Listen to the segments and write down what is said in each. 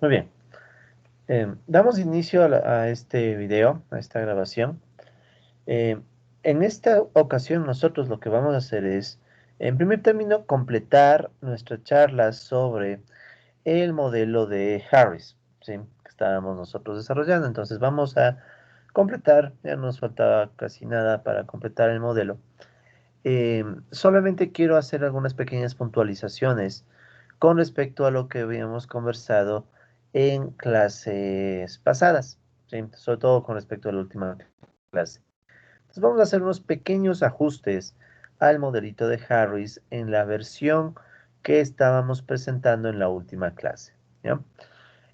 Muy bien. Damos inicio a este video, a esta grabación. Eh, en esta ocasión nosotros lo que vamos a hacer es, en primer término, completar nuestra charla sobre el modelo de Harris, ¿sí? Que estábamos nosotros desarrollando. Entonces vamos a completar, ya nos faltaba casi nada para completar el modelo. Solamente quiero hacer algunas pequeñas puntualizaciones con respecto a lo que habíamos conversado en clases pasadas, ¿sí? Sobre todo con respecto a la última clase. Entonces vamos a hacer unos pequeños ajustes al modelito de Harris en la versión que estábamos presentando en la última clase, ¿ya?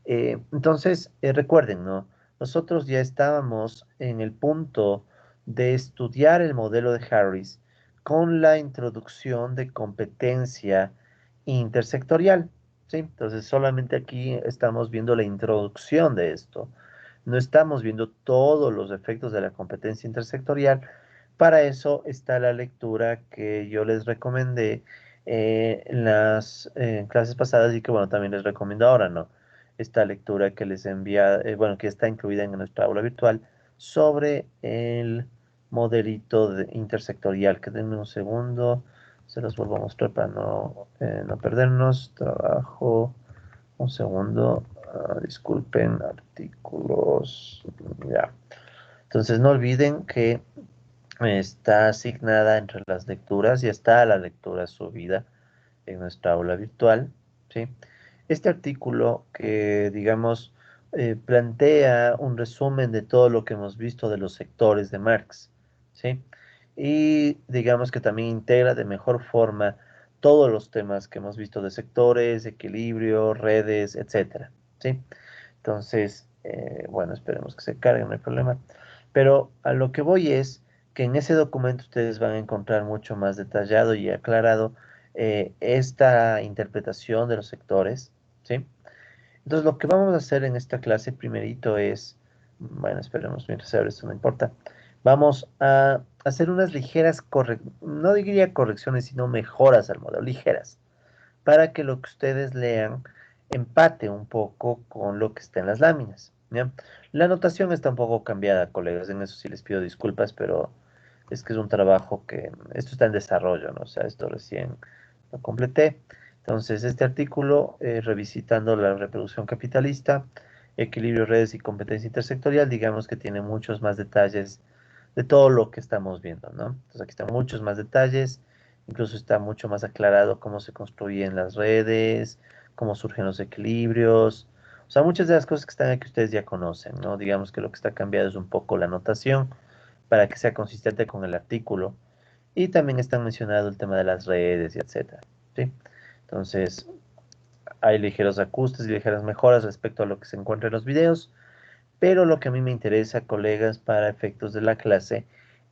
Entonces, recuerden, ¿no? Nosotros ya estábamos en el punto de estudiar el modelo de Harris con la introducción de competencia intersectorial, ¿sí? Entonces, solamente aquí estamos viendo la introducción de esto. No estamos viendo todos los efectos de la competencia intersectorial. Para eso está la lectura que yo les recomendé en las clases pasadas y que, bueno, también les recomiendo ahora, ¿no? Esta lectura que les envía, bueno, que está incluida en nuestra aula virtual sobre el modelito intersectorial. Que denme un segundo, se los vuelvo a mostrar para no perdernos. Trabajo, un segundo, disculpen, artículos, ya. Entonces no olviden que está asignada entre las lecturas y está la lectura subida en nuestra aula virtual, ¿sí? Este artículo que, digamos, plantea un resumen de todo lo que hemos visto de los sectores de Marx, ¿sí? Y digamos que también integra de mejor forma todos los temas que hemos visto de sectores, equilibrio, redes, etcétera, ¿sí? Entonces, bueno, esperemos que se cargue, no hay problema. Pero a lo que voy es que en ese documento ustedes van a encontrar mucho más detallado y aclarado esta interpretación de los sectores, ¿sí? Entonces, lo que vamos a hacer en esta clase primerito es, bueno, esperemos mientras se abre esto, no importa. Vamos a hacer unas ligeras no diría correcciones, sino mejoras al modelo, ligeras, para que lo que ustedes lean empate un poco con lo que está en las láminas, ¿ya? La anotación está un poco cambiada, colegas, en eso sí les pido disculpas, pero es que es un trabajo que, esto está en desarrollo, ¿no? O sea, esto recién lo completé. Entonces, este artículo, revisitando la reproducción capitalista, equilibrio, redes y competencia intersectorial, digamos que tiene muchos más detalles de todo lo que estamos viendo, ¿no? Entonces, aquí están muchos más detalles, incluso está mucho más aclarado cómo se construyen las redes, cómo surgen los equilibrios, o sea, muchas de las cosas que están aquí ustedes ya conocen, ¿no? Digamos que lo que está cambiado es un poco la notación para que sea consistente con el artículo. Y también está mencionado el tema de las redes y etcétera, ¿sí? Entonces, hay ligeros ajustes y ligeras mejoras respecto a lo que se encuentra en los videos, pero lo que a mí me interesa, colegas, para efectos de la clase,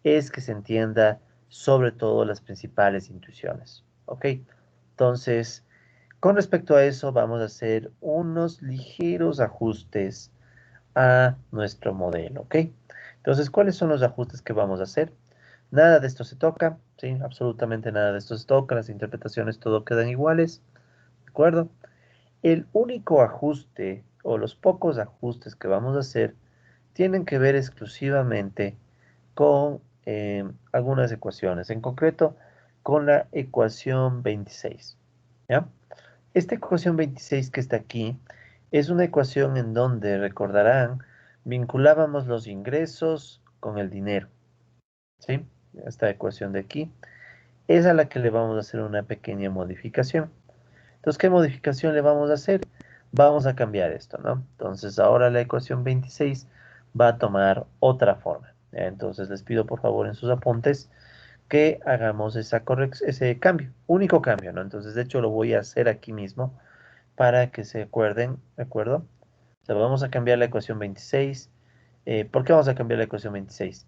es que se entienda sobre todo las principales intuiciones, ¿ok? Entonces, con respecto a eso, vamos a hacer unos ligeros ajustes a nuestro modelo, ¿ok? Entonces, ¿cuáles son los ajustes que vamos a hacer? Nada de esto se toca, ¿sí? Absolutamente nada de esto se toca, las interpretaciones todo quedan iguales, ¿de acuerdo? El único ajuste o los pocos ajustes que vamos a hacer tienen que ver exclusivamente con algunas ecuaciones, en concreto con la ecuación 26, ¿ya? Esta ecuación 26 que está aquí es una ecuación en donde, recordarán, vinculábamos los ingresos con el dinero, ¿sí? Esta ecuación de aquí es a la que le vamos a hacer una pequeña modificación. Entonces, ¿qué modificación le vamos a hacer? Vamos a cambiar esto, ¿no? Entonces, ahora la ecuación 26 va a tomar otra forma. Entonces, les pido por favor en sus apuntes que hagamos ese cambio, único cambio, ¿no? Entonces, de hecho, lo voy a hacer aquí mismo para que se acuerden, ¿de acuerdo? O sea, vamos a cambiar la ecuación 26. ¿Por qué vamos a cambiar la ecuación 26?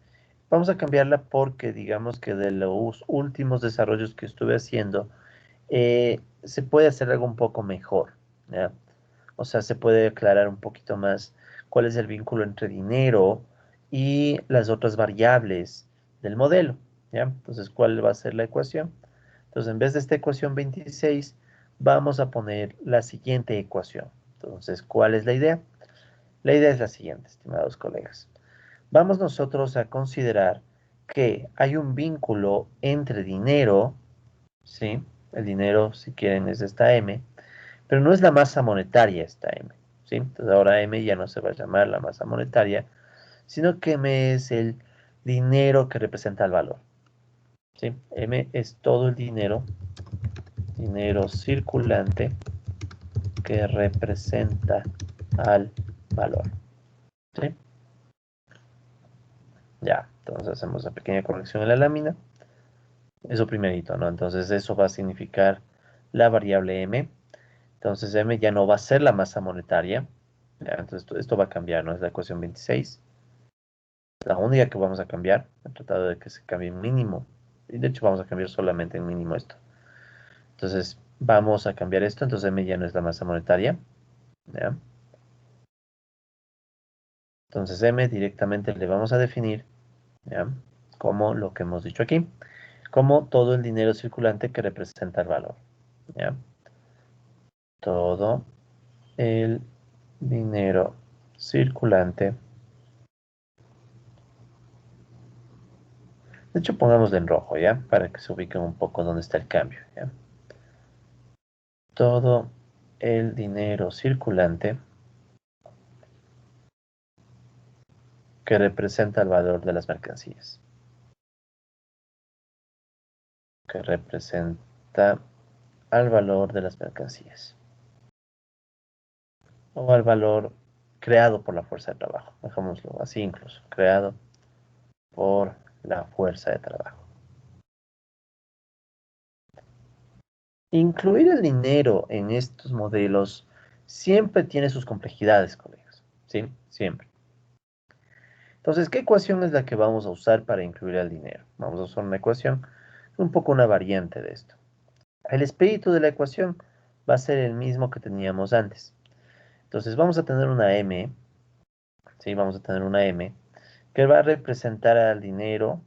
Vamos a cambiarla porque digamos que de los últimos desarrollos que estuve haciendo, se puede hacer algo un poco mejor, ¿ya? O sea, se puede aclarar un poquito más cuál es el vínculo entre dinero y las otras variables del modelo, ¿ya? Entonces, ¿cuál va a ser la ecuación? Entonces, en vez de esta ecuación 26, vamos a poner la siguiente ecuación. Entonces, ¿cuál es la idea? La idea es la siguiente, estimados colegas. Vamos nosotros a considerar que hay un vínculo entre dinero, ¿sí? El dinero, si quieren, es esta M, pero no es la masa monetaria esta M, ¿sí? Entonces ahora M ya no se va a llamar la masa monetaria, sino que M es el dinero que representa el valor, ¿sí? M es todo el dinero circulante que representa al valor, ¿sí? Ya, entonces hacemos una pequeña corrección en la lámina. Eso primerito, ¿no? Entonces eso va a significar la variable M. Entonces M ya no va a ser la masa monetaria. ¿Ya? Entonces esto va a cambiar, ¿no? Es la ecuación 26. La única que vamos a cambiar. He tratado de que se cambie en mínimo. Y de hecho vamos a cambiar solamente en mínimo esto. Entonces vamos a cambiar esto. Entonces M ya no es la masa monetaria. ¿Ya? Entonces M directamente le vamos a definir, ¿ya? Como lo que hemos dicho aquí. Como todo el dinero circulante que representa el valor. ¿Ya? Todo el dinero circulante. De hecho, pongámoslo en rojo, ¿ya? Para que se ubiquen un poco dónde está el cambio, ¿ya? Todo el dinero circulante que representa el valor de las mercancías. Que representa al valor de las mercancías. O al valor creado por la fuerza de trabajo. Dejámoslo así incluso. Creado por la fuerza de trabajo. Incluir el dinero en estos modelos siempre tiene sus complejidades, colegas. ¿Sí? Siempre. Entonces, ¿qué ecuación es la que vamos a usar para incluir el dinero? Vamos a usar una ecuación, un poco una variante de esto. El espíritu de la ecuación va a ser el mismo que teníamos antes. Entonces, vamos a tener una M, ¿sí? Vamos a tener una M que va a representar al dinero,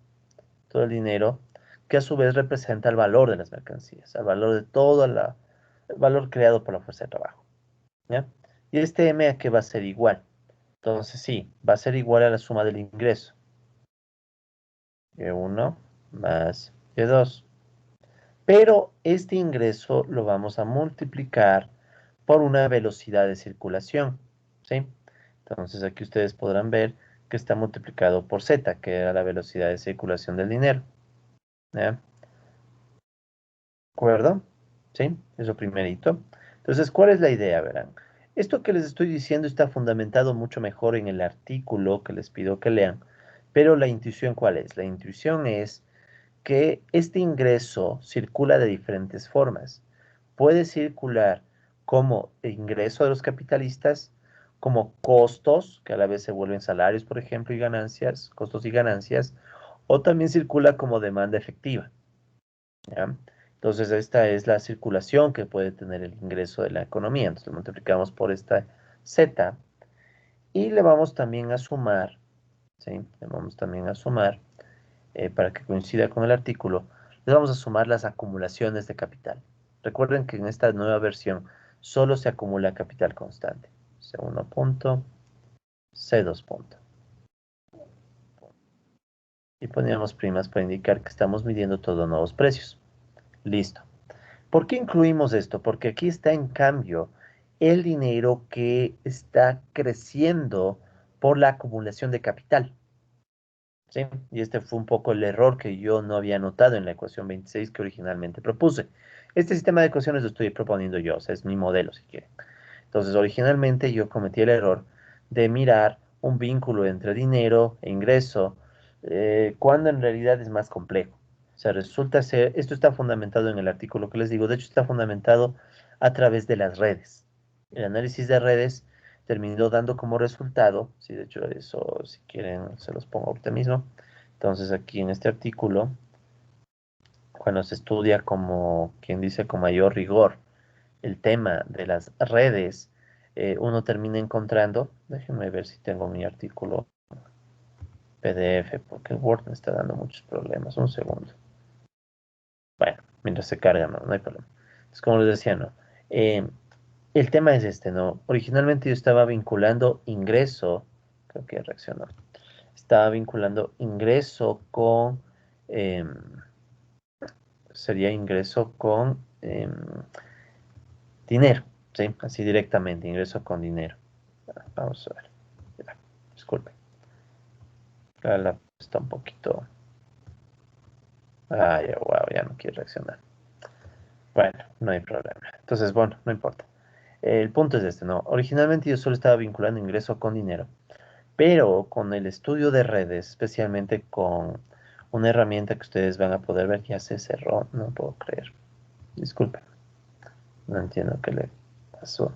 todo el dinero, que a su vez representa el valor de las mercancías, el valor de todo el valor creado por la fuerza de trabajo, ¿ya? Y este M a qué va a ser igual. Entonces, sí, va a ser igual a la suma del ingreso. Y1 más Y2. Pero este ingreso lo vamos a multiplicar por una velocidad de circulación, ¿sí? Entonces aquí ustedes podrán ver que está multiplicado por Z, que era la velocidad de circulación del dinero, ¿ya? ¿De acuerdo? ¿Sí? Eso primerito. Entonces, ¿cuál es la idea? Verán. Esto que les estoy diciendo está fundamentado mucho mejor en el artículo que les pido que lean. Pero la intuición, ¿cuál es? La intuición es que este ingreso circula de diferentes formas. Puede circular como ingreso de los capitalistas, como costos, que a la vez se vuelven salarios, por ejemplo, y ganancias, costos y ganancias, o también circula como demanda efectiva, ¿ya? Entonces, esta es la circulación que puede tener el ingreso de la economía. Entonces, lo multiplicamos por esta Z y le vamos también a sumar, ¿sí? Le vamos también a sumar para que coincida con el artículo, les vamos a sumar las acumulaciones de capital. Recuerden que en esta nueva versión solo se acumula capital constante. C1 punto, C2 punto. Y poníamos primas para indicar que estamos midiendo todos nuevos precios. Listo. ¿Por qué incluimos esto? Porque aquí está en cambio el dinero que está creciendo por la acumulación de capital. ¿Sí? Y este fue un poco el error que yo no había notado en la ecuación 26 que originalmente propuse. Este sistema de ecuaciones lo estoy proponiendo yo, o sea, es mi modelo si quieren. Entonces, originalmente yo cometí el error de mirar un vínculo entre dinero e ingreso, cuando en realidad es más complejo. O sea, resulta ser, esto está fundamentado en el artículo que les digo, de hecho está fundamentado a través de las redes. El análisis de redes terminó dando como resultado, sí, de hecho eso si quieren se los pongo ahorita mismo. Entonces aquí en este artículo, cuando se estudia como quien dice con mayor rigor el tema de las redes, uno termina encontrando, déjenme ver si tengo mi artículo PDF, porque el Word me está dando muchos problemas. Un segundo. Bueno, mientras se carga, no hay problema. Es como les decía, ¿no? Eh, El tema es este, ¿no? Originalmente yo estaba vinculando ingreso, creo que reaccionó. Estaba vinculando ingreso con, em, sería ingreso con dinero, ¿sí? Así directamente, ingreso con dinero. Vamos a ver. Ya, disculpe. Está un poquito. Ah, ya, wow, ya no quiere reaccionar. Bueno, no hay problema. Entonces, bueno, no importa. El punto es este, ¿no? Originalmente yo solo estaba vinculando ingreso con dinero, pero con el estudio de redes, especialmente con una herramienta que ustedes van a poder ver, ya se cerró, no puedo creer. Disculpen, no entiendo qué le pasó.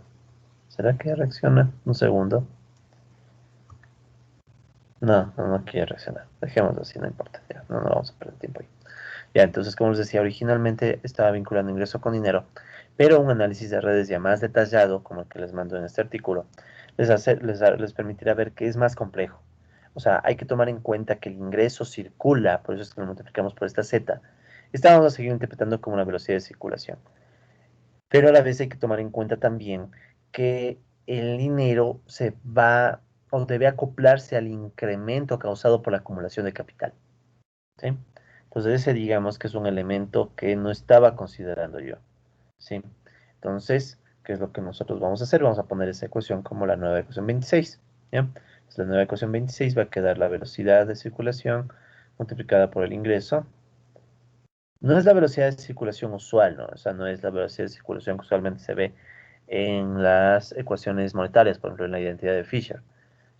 ¿Será que reacciona? Un segundo. No, no quiere reaccionar. Dejémoslo así, no importa. Ya, no vamos a perder tiempo ahí. Ya, entonces, como les decía, originalmente estaba vinculando ingreso con dinero, pero un análisis de redes ya más detallado, como el que les mando en este artículo, les permitirá ver que es más complejo. O sea, hay que tomar en cuenta que el ingreso circula, por eso es que lo multiplicamos por esta z. Esta vamos a seguir interpretando como una velocidad de circulación. Pero a la vez hay que tomar en cuenta también que el dinero se va o debe acoplarse al incremento causado por la acumulación de capital. ¿Sí? Entonces ese digamos que es un elemento que no estaba considerando yo, ¿sí? Entonces, ¿qué es lo que nosotros vamos a hacer? Vamos a poner esa ecuación como la nueva ecuación 26, ¿ya? Entonces, la nueva ecuación 26 va a quedar la velocidad de circulación multiplicada por el ingreso. No es la velocidad de circulación usual, ¿no? O sea, no es la velocidad de circulación que usualmente se ve en las ecuaciones monetarias, por ejemplo, en la identidad de Fisher,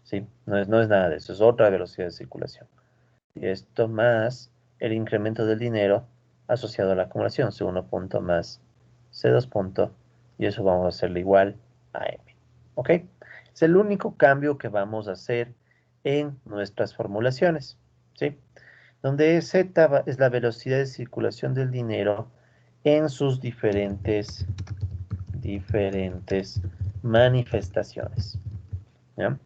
¿sí? No es nada de eso, es otra velocidad de circulación. Y esto más el incremento del dinero asociado a la acumulación, C1 punto más C2 punto, y eso vamos a hacerle igual a M. ¿Ok? Es el único cambio que vamos a hacer en nuestras formulaciones, ¿sí? Donde Z es la velocidad de circulación del dinero en sus diferentes manifestaciones. ¿Ya?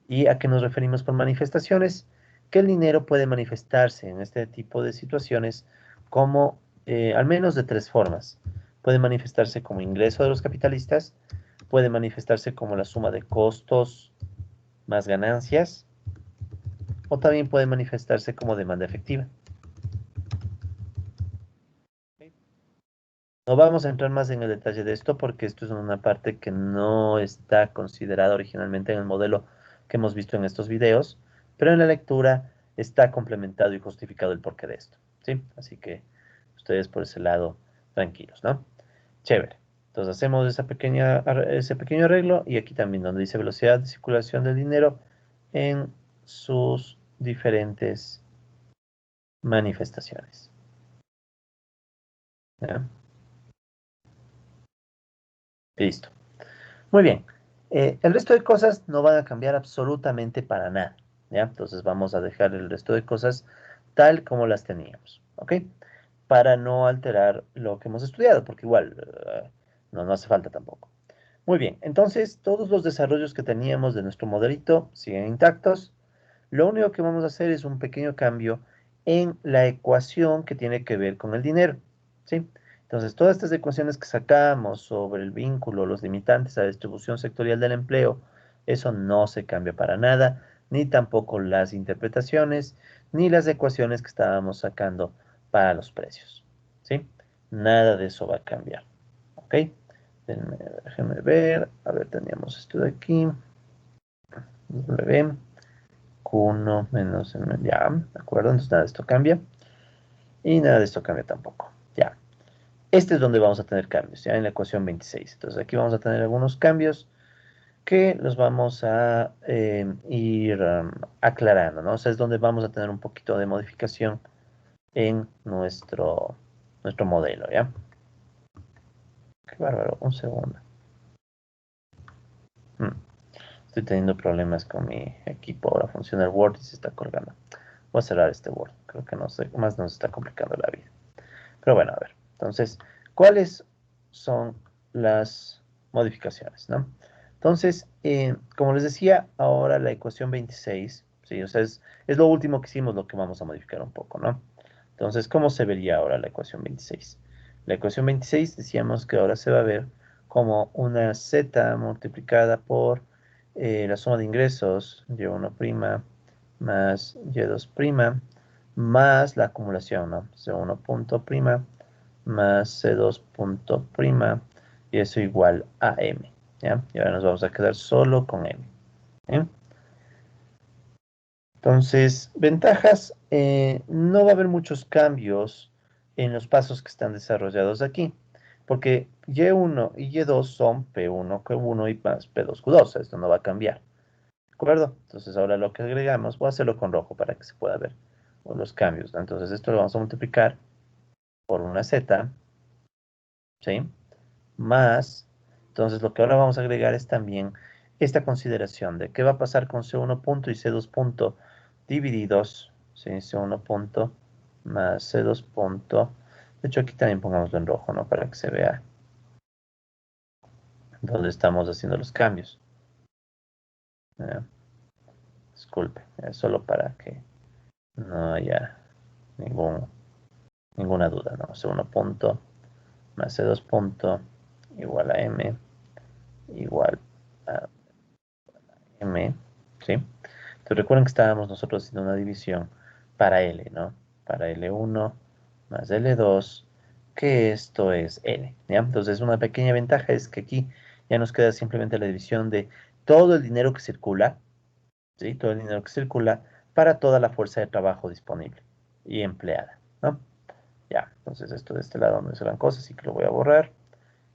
¿Y a qué nos referimos por manifestaciones? Que el dinero puede manifestarse en este tipo de situaciones como al menos de tres formas. Puede manifestarse como ingreso de los capitalistas, puede manifestarse como la suma de costos más ganancias, o también puede manifestarse como demanda efectiva. No vamos a entrar más en el detalle de esto porque esto es una parte que no está considerada originalmente en el modelo que hemos visto en estos videos, pero en la lectura está complementado y justificado el porqué de esto, ¿sí? Así que ustedes por ese lado tranquilos, ¿no? Chévere. Entonces hacemos ese pequeño arreglo y aquí también donde dice velocidad de circulación del dinero en sus diferentes manifestaciones. ¿Ya? Listo. Muy bien. El resto de cosas no van a cambiar absolutamente para nada, ¿ya? Entonces vamos a dejar el resto de cosas tal como las teníamos, ¿ok? Para no alterar lo que hemos estudiado, porque igual no hace falta tampoco. Muy bien, entonces todos los desarrollos que teníamos de nuestro modelito siguen intactos. Lo único que vamos a hacer es un pequeño cambio en la ecuación que tiene que ver con el dinero, ¿sí? Entonces, todas estas ecuaciones que sacamos sobre el vínculo, los limitantes a la distribución sectorial del empleo, eso no se cambia para nada, ni tampoco las interpretaciones, ni las ecuaciones que estábamos sacando para los precios, ¿sí? Nada de eso va a cambiar, ¿ok? Déjenme ver, a ver, teníamos esto de aquí, W. Q1 menos M, ya, ¿de acuerdo? Entonces nada de esto cambia. Y nada de esto cambia tampoco. Ya. Este es donde vamos a tener cambios, ya en la ecuación 26. Entonces aquí vamos a tener algunos cambios que los vamos a ir aclarando, ¿no? O sea, es donde vamos a tener un poquito de modificación en nuestro modelo, ¿ya? Qué bárbaro, un segundo. Mm, Estoy teniendo problemas con mi equipo. Ahora funciona el Word y se está colgando. Voy a cerrar este Word. Creo que no sé, más nos está complicando la vida. Pero bueno, a ver. Entonces, ¿cuáles son las modificaciones, no? Entonces, como les decía, ahora la ecuación 26, ¿sí? O sea, es lo último que hicimos, lo que vamos a modificar un poco, ¿no? Entonces, ¿cómo se vería ahora la ecuación 26? La ecuación 26 decíamos que ahora se va a ver como una Z multiplicada por la suma de ingresos, Y1' más Y2' más la acumulación, ¿no? C1 punto prima más C2 punto prima y eso igual a M, ¿ya? Y ahora nos vamos a quedar solo con M, ¿eh? Entonces, ventajas, no va a haber muchos cambios en los pasos que están desarrollados aquí, porque Y1 y Y2 son P1, Q1 y más P2, Q2, esto no va a cambiar, ¿de acuerdo? Entonces ahora lo que agregamos, voy a hacerlo con rojo para que se pueda ver los cambios, ¿no? Entonces esto lo vamos a multiplicar por una Z, ¿sí? Más, entonces lo que ahora vamos a agregar es también esta consideración de qué va a pasar con C1 punto y C2 punto divididos, ¿sí? C1 punto más C2 punto, de hecho aquí también pongámoslo en rojo, ¿no? Para que se vea dónde estamos haciendo los cambios. ¿Ya? Disculpe, solo para que no haya ninguna duda, ¿no? C1 punto más C2 punto igual a M igual a M, ¿sí? Entonces recuerden que estábamos nosotros haciendo una división para L, ¿no? Para L1 más L2, que esto es L, ¿ya? Entonces una pequeña ventaja es que aquí ya nos queda simplemente la división de todo el dinero que circula, ¿sí? Todo el dinero que circula para toda la fuerza de trabajo disponible y empleada, ¿no? Ya, entonces esto de este lado no es gran cosa, así que lo voy a borrar.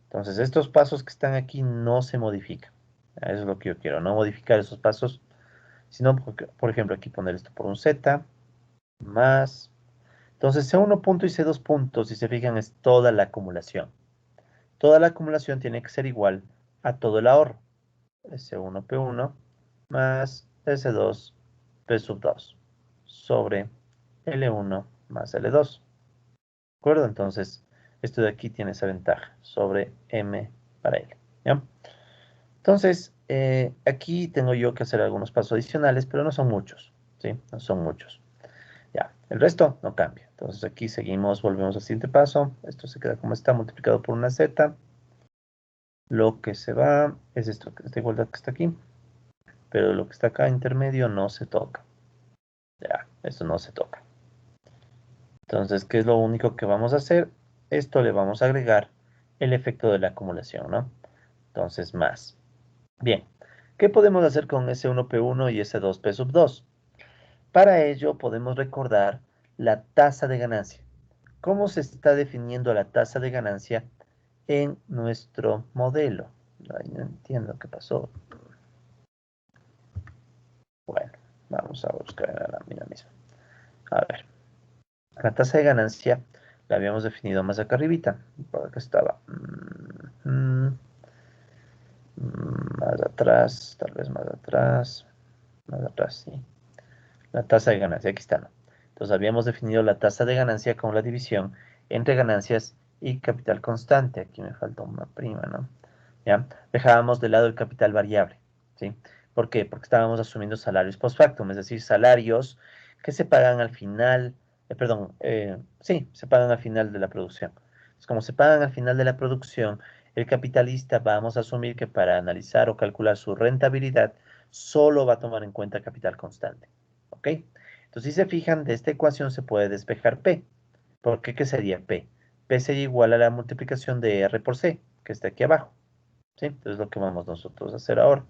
Entonces estos pasos que están aquí no se modifican. Eso es lo que yo quiero, no modificar esos pasos, sino, por ejemplo, aquí poner esto por un Z, más. Entonces, C1 punto y C2 puntos, si se fijan, es toda la acumulación. Toda la acumulación tiene que ser igual a todo el ahorro. S1 P1 más S2 P sub 2 sobre L1 más L2. ¿De acuerdo? Entonces, esto de aquí tiene esa ventaja sobre M para L. ¿Ya? Entonces, aquí tengo yo que hacer algunos pasos adicionales, pero no son muchos, ¿sí? No son muchos. Ya, el resto no cambia. Entonces aquí seguimos, volvemos al siguiente paso. Esto se queda como está, multiplicado por una Z. Lo que se va es esto, esta igualdad que está aquí, pero lo que está acá intermedio no se toca. Ya, esto no se toca. Entonces, ¿qué es lo único que vamos a hacer? Esto le vamos a agregar el efecto de la acumulación, ¿no? Entonces, más. Bien, ¿qué podemos hacer con S1P1 y S2P sub 2? Para ello podemos recordar la tasa de ganancia. ¿Cómo se está definiendo la tasa de ganancia en nuestro modelo? Ay, no entiendo qué pasó. Bueno, vamos a buscar en la lámina misma. A ver, la tasa de ganancia la habíamos definido más acá arribita. Por acá estaba. Más atrás, tal vez más atrás. Más atrás, sí. La tasa de ganancia, aquí está, ¿no? Entonces habíamos definido la tasa de ganancia como la división entre ganancias y capital constante. Aquí me falta una prima, ¿no? ¿Ya? Dejábamos de lado el capital variable, ¿sí? ¿Por qué? Porque estábamos asumiendo salarios post factum, es decir, salarios que se pagan al final, perdón, sí, se pagan al final de la producción. Entonces, como se pagan al final de la producción, el capitalista vamos a asumir que para analizar o calcular su rentabilidad, solo va a tomar en cuenta capital constante, ¿ok? Entonces, si se fijan, de esta ecuación se puede despejar P. ¿Por qué? ¿Qué sería P? P sería igual a la multiplicación de R por C, que está aquí abajo. ¿Sí? Entonces lo que vamos nosotros a hacer ahora.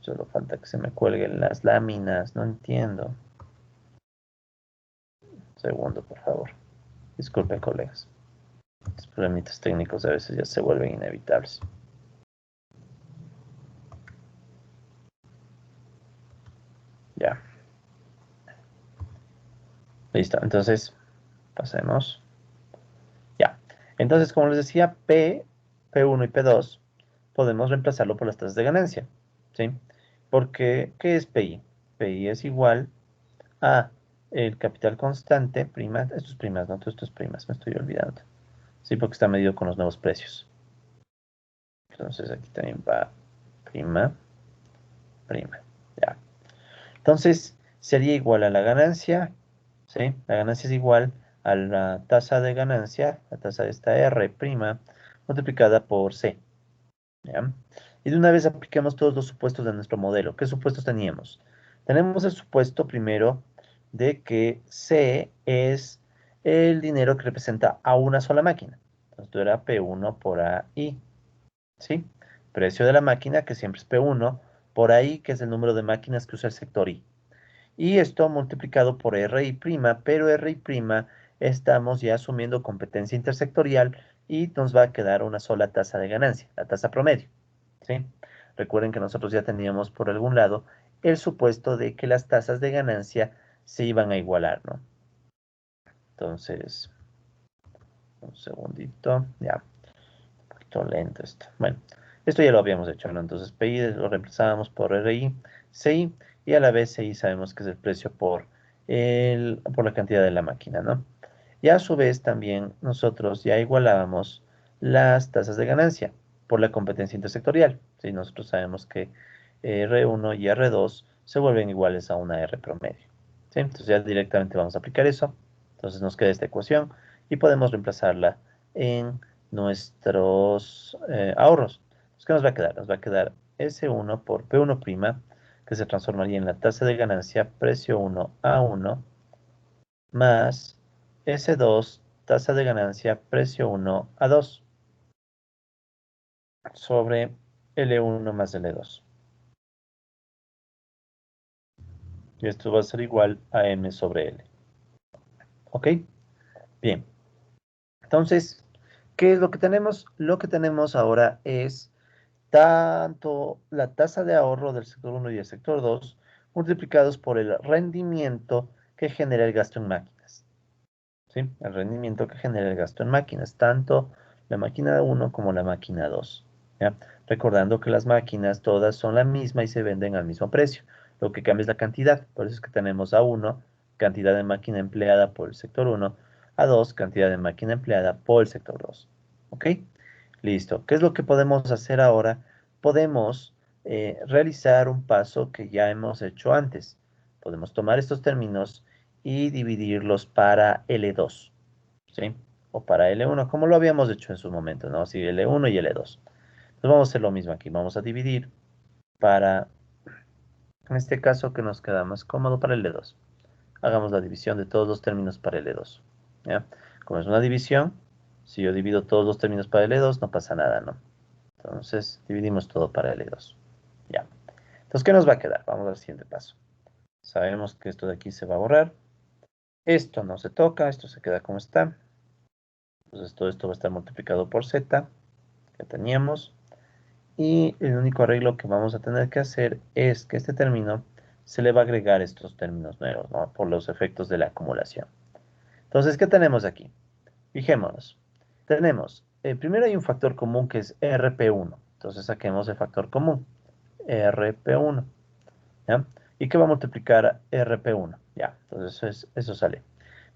Solo falta que se me cuelguen las láminas, no entiendo. Un segundo, por favor. Disculpen, colegas. Los problemitas técnicos a veces ya se vuelven inevitables. Ya. Listo. Entonces, pasemos. Ya. Entonces, como les decía, P1 y P2 podemos reemplazarlo por las tasas de ganancia. ¿Sí? Porque, ¿qué es PI? PI es igual a el capital constante, prima, esto es primas, no, esto es primas, me estoy olvidando. Sí, porque está medido con los nuevos precios. Entonces aquí también va prima, prima, ya. Entonces sería igual a la ganancia, ¿sí? La ganancia es igual a la tasa de ganancia, la tasa de esta R prima, multiplicada por C. ¿Ya? Y de una vez apliquemos todos los supuestos de nuestro modelo. ¿Qué supuestos teníamos? Tenemos el supuesto primero de que C es el dinero que representa a una sola máquina. Entonces, esto era P1 por AI. ¿Sí? Precio de la máquina, que siempre es P1, por AI, que es el número de máquinas que usa el sector I. Y esto multiplicado por RI', pero RI' estamos ya asumiendo competencia intersectorial y nos va a quedar una sola tasa de ganancia, la tasa promedio. ¿Sí? Recuerden que nosotros ya teníamos por algún lado el supuesto de que las tasas de ganancia se iban a igualar, ¿no? Entonces, un segundito, ya, un poquito lento esto. Bueno, esto ya lo habíamos hecho, ¿no? Entonces, PI lo reemplazábamos por RI, CI, y a la vez CI sabemos que es el precio por la cantidad de la máquina, ¿no? Y a su vez también nosotros ya igualábamos las tasas de ganancia por la competencia intersectorial. ¿Sí? Nosotros sabemos que R1 y R2 se vuelven iguales a una R promedio. ¿Sí? Entonces ya directamente vamos a aplicar eso. Entonces nos queda esta ecuación y podemos reemplazarla en nuestros ahorros. Entonces, ¿qué nos va a quedar? Nos va a quedar S1 por P1', que se transformaría en la tasa de ganancia precio 1 a 1, más S2, tasa de ganancia precio 1 a 2, sobre L1 más L2. Y esto va a ser igual a M sobre L. ¿Ok? Bien. Entonces, ¿qué es lo que tenemos? Lo que tenemos ahora es tanto la tasa de ahorro del sector 1 y el sector 2 multiplicados por el rendimiento que genera el gasto en máquinas. ¿Sí? El rendimiento que genera el gasto en máquinas, tanto la máquina 1 como la máquina 2. ¿Ya? Recordando que las máquinas todas son la misma y se venden al mismo precio. Lo que cambia es la cantidad. Por eso es que tenemos A1, cantidad de máquina empleada por el sector 1, A2, cantidad de máquina empleada por el sector 2. ¿Ok? Listo. ¿Qué es lo que podemos hacer ahora? Podemos realizar un paso que ya hemos hecho antes. Podemos tomar estos términos y dividirlos para L2, ¿sí? O para L1, como lo habíamos hecho en su momento, ¿no? Sí, L1 y L2. Entonces vamos a hacer lo mismo aquí. Vamos a dividir para, en este caso, que nos queda más cómodo para L2. Hagamos la división de todos los términos para L2. ¿Ya? Como es una división, si yo divido todos los términos para L2, no pasa nada, ¿no? Entonces, dividimos todo para L2. Ya. Entonces, ¿qué nos va a quedar? Vamos al siguiente paso. Sabemos que esto de aquí se va a borrar. Esto no se toca, esto se queda como está. Entonces, todo esto va a estar multiplicado por z, que teníamos. Y el único arreglo que vamos a tener que hacer es que este término se le va a agregar estos términos nuevos, ¿no? Por los efectos de la acumulación. Entonces, ¿qué tenemos aquí? Fijémonos. Tenemos, primero hay un factor común que es RP1. Entonces, saquemos el factor común. RP1. ¿Ya? ¿Y qué va a multiplicar RP1? Ya, entonces eso sale.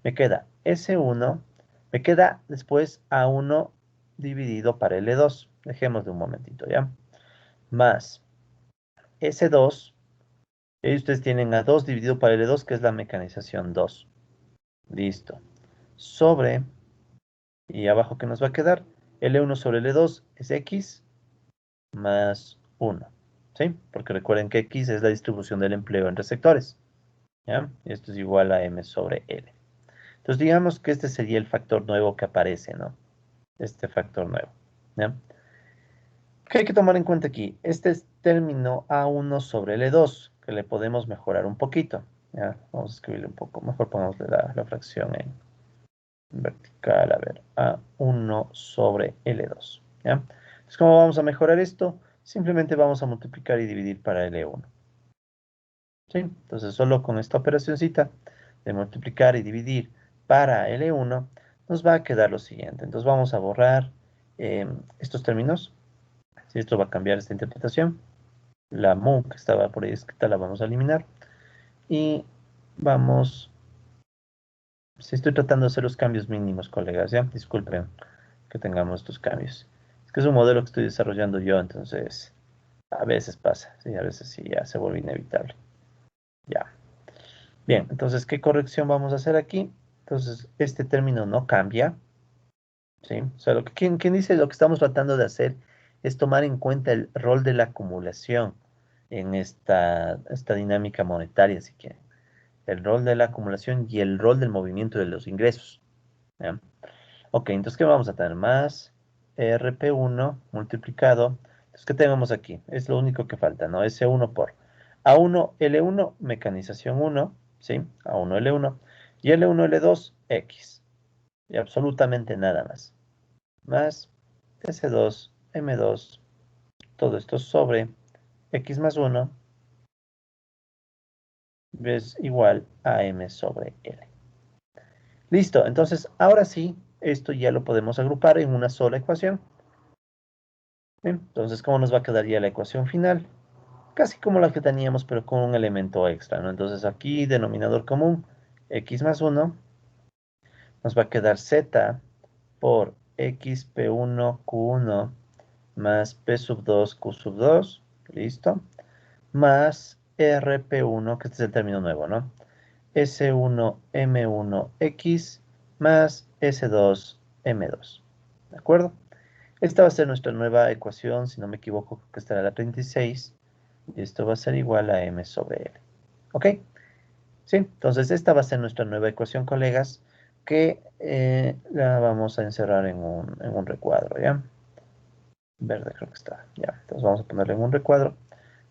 Me queda S1, me queda después A1 dividido para L2. Dejemos de un momentito, ¿ya? Más S2, y ustedes tienen A2 dividido para L2, que es la mecanización 2. Listo. Sobre, y abajo, ¿qué nos va a quedar? L1 sobre L2 es X más 1. ¿Sí? Porque recuerden que X es la distribución del empleo entre sectores. ¿Ya? Y esto es igual a M sobre L. Entonces digamos que este sería el factor nuevo que aparece, ¿no? Este factor nuevo. ¿Ya? ¿Qué hay que tomar en cuenta aquí? Este es término A1 sobre L2, que le podemos mejorar un poquito. ¿Ya? Vamos a escribirle un poco, mejor pongámosle la fracción en vertical, a ver, A1 sobre L2. ¿Ya? Entonces, ¿cómo vamos a mejorar esto? Simplemente vamos a multiplicar y dividir para L1. ¿Sí? Entonces, solo con esta operacióncita de multiplicar y dividir para L1, nos va a quedar lo siguiente. Entonces, vamos a borrar estos términos. Si esto va a cambiar esta interpretación. La mu que estaba por ahí escrita la vamos a eliminar. Y vamos... Si estoy tratando de hacer los cambios mínimos, colegas, ¿ya? Disculpen que tengamos estos cambios. Es que es un modelo que estoy desarrollando yo, entonces a veces pasa, ¿sí? A veces sí ya se vuelve inevitable. Ya. Bien, entonces, ¿qué corrección vamos a hacer aquí? Entonces, este término no cambia. ¿sí? O sea, quien dice lo que estamos tratando de hacer es tomar en cuenta el rol de la acumulación en esta dinámica monetaria, si quieren. El rol de la acumulación y el rol del movimiento de los ingresos. ¿Ya? Ok, entonces, ¿qué vamos a tener? Más RP1 multiplicado. Entonces, ¿qué tenemos aquí? Es lo único que falta, ¿no? S1 por A1L1, mecanización 1, ¿sí? A1L1 y L1L2, X. Y absolutamente nada más. Más S2, M2, todo esto sobre X más 1 es igual a M sobre L. Listo, entonces ahora sí, esto ya lo podemos agrupar en una sola ecuación. Bien, entonces, ¿cómo nos va a quedar ya la ecuación final? Casi como la que teníamos, pero con un elemento extra, ¿no? Entonces aquí, denominador común, x más 1, nos va a quedar z por x p1 q1 más p sub 2 q sub 2, listo, más rp1, que este es el término nuevo, ¿no? S1 M1 X más S2 M2. ¿De acuerdo? Esta va a ser nuestra nueva ecuación, si no me equivoco, que estará la 36. Y esto va a ser igual a M sobre L. ¿Ok? Sí, entonces esta va a ser nuestra nueva ecuación, colegas, que la vamos a encerrar en un recuadro, ¿ya? Verde creo que está, ya. Entonces vamos a ponerlo en un recuadro,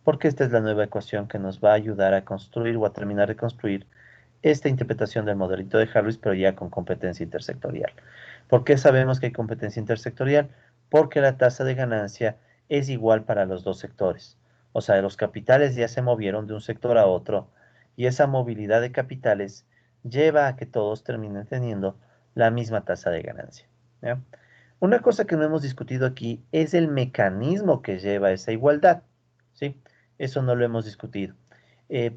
porque esta es la nueva ecuación que nos va a ayudar a construir o a terminar de construir esta interpretación del modelito de Harris, pero ya con competencia intersectorial. ¿Por qué sabemos que hay competencia intersectorial? Porque la tasa de ganancia es igual para los dos sectores. O sea, los capitales ya se movieron de un sector a otro y esa movilidad de capitales lleva a que todos terminen teniendo la misma tasa de ganancia. ¿Ya? Una cosa que no hemos discutido aquí es el mecanismo que lleva a esa igualdad. ¿Sí? Eso no lo hemos discutido.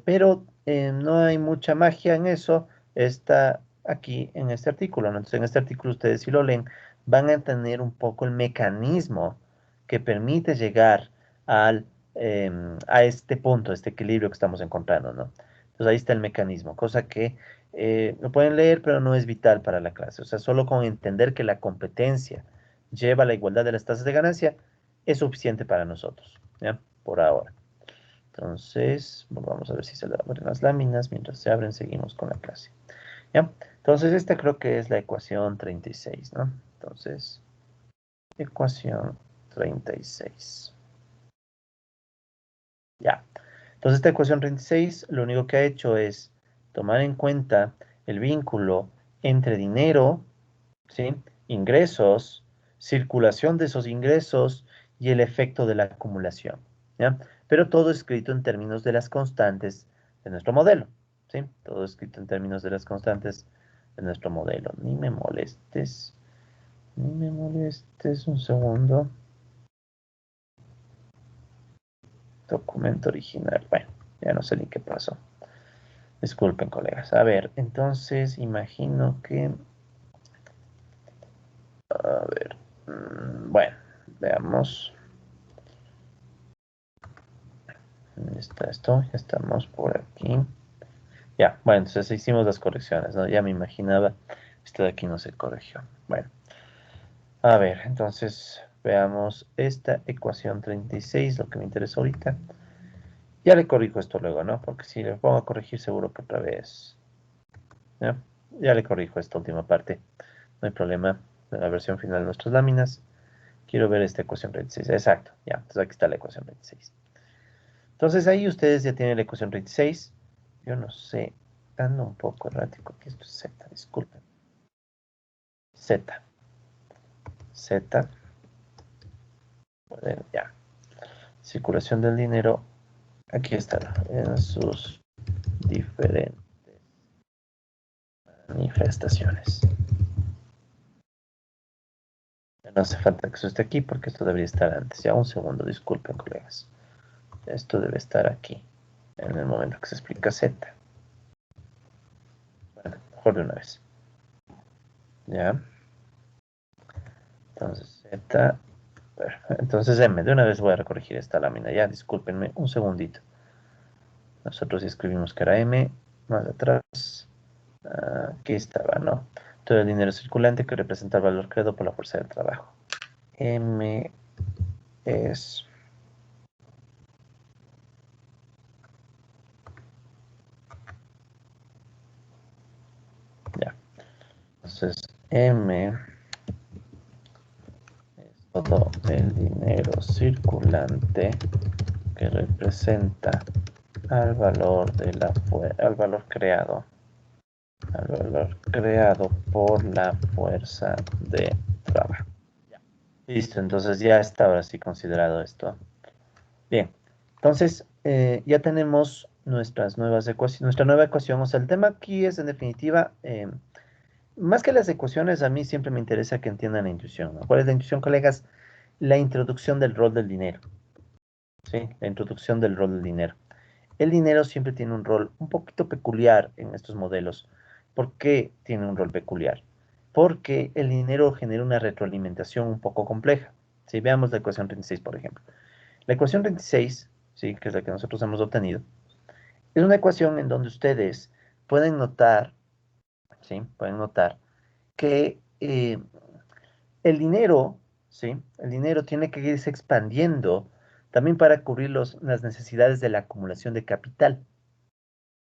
Pero no hay mucha magia en eso, está aquí en este artículo, ¿no? Entonces, en este artículo ustedes si lo leen, van a entender un poco el mecanismo que permite llegar a este punto, este equilibrio que estamos encontrando, ¿no? Entonces ahí está el mecanismo, cosa que lo pueden leer, pero no es vital para la clase. O sea, solo con entender que la competencia lleva a la igualdad de las tasas de ganancia es suficiente para nosotros, ¿ya? Por ahora. Entonces, bueno, vamos a ver si se le abren las láminas. Mientras se abren, seguimos con la clase. ¿Ya? Entonces, esta creo que es la ecuación 36, ¿no? Entonces, ecuación 36. Ya. Entonces, esta ecuación 36 lo único que ha hecho es tomar en cuenta el vínculo entre dinero, ¿sí? Ingresos, circulación de esos ingresos y el efecto de la acumulación, ¿ya? Pero todo escrito en términos de las constantes de nuestro modelo, ¿sí? Todo escrito en términos de las constantes de nuestro modelo. Ni me molestes un segundo. Documento original. Bueno, ya no sé ni qué pasó. Disculpen, colegas. A ver, entonces imagino que... A ver. Bueno, veamos. ¿Dónde está esto? Ya estamos por aquí. Ya, bueno, entonces hicimos las correcciones, ¿no? Ya me imaginaba. Esto de aquí no se corrigió. Bueno, a ver, entonces veamos esta ecuación 36, lo que me interesa ahorita. Ya le corrijo esto luego, ¿no? Porque si le pongo a corregir seguro que otra vez. ¿Ya? Ya le corrijo esta última parte. No hay problema. De la versión final de nuestras láminas. Quiero ver esta ecuación 36. Exacto, ya. Entonces aquí está la ecuación 36. Entonces ahí ustedes ya tienen la ecuación 36. Yo no sé, ando un poco errático aquí, esto es Z, disculpen. Z, Z, ya. Circulación del dinero, aquí está, en sus diferentes manifestaciones. No hace falta que eso esté aquí porque esto debería estar antes. Ya un segundo, disculpen, colegas. Esto debe estar aquí, en el momento que se explica Z. Bueno, mejor de una vez. Ya. Entonces Z. Entonces M, de una vez voy a recorregir esta lámina. Ya, discúlpenme un segundito. Nosotros escribimos que era M, más atrás. Aquí estaba, ¿no? todo el dinero circulante que representa el valor creado por la fuerza del trabajo. M es ya. Entonces, M es todo el dinero circulante que representa al valor de al valor creado por la fuerza de trabajo. Listo, entonces ya está ahora sí considerado esto. Bien, entonces ya tenemos nuestras nuevas ecuaciones, nuestra nueva ecuación. O sea, el tema aquí es en definitiva, más que las ecuaciones, a mí siempre me interesa que entiendan la intuición, ¿no? ¿Cuál es la intuición, colegas? La introducción del rol del dinero, ¿sí? La introducción del rol del dinero. El dinero siempre tiene un rol un poquito peculiar en estos modelos. ¿Por qué tiene un rol peculiar? Porque el dinero genera una retroalimentación un poco compleja. Si veamos la ecuación 36, por ejemplo. La ecuación 26, ¿sí? Que es la que nosotros hemos obtenido, es una ecuación en donde ustedes pueden notar, ¿sí? Pueden notar que el dinero, ¿sí? El dinero tiene que irse expandiendo también para cubrir las necesidades de la acumulación de capital.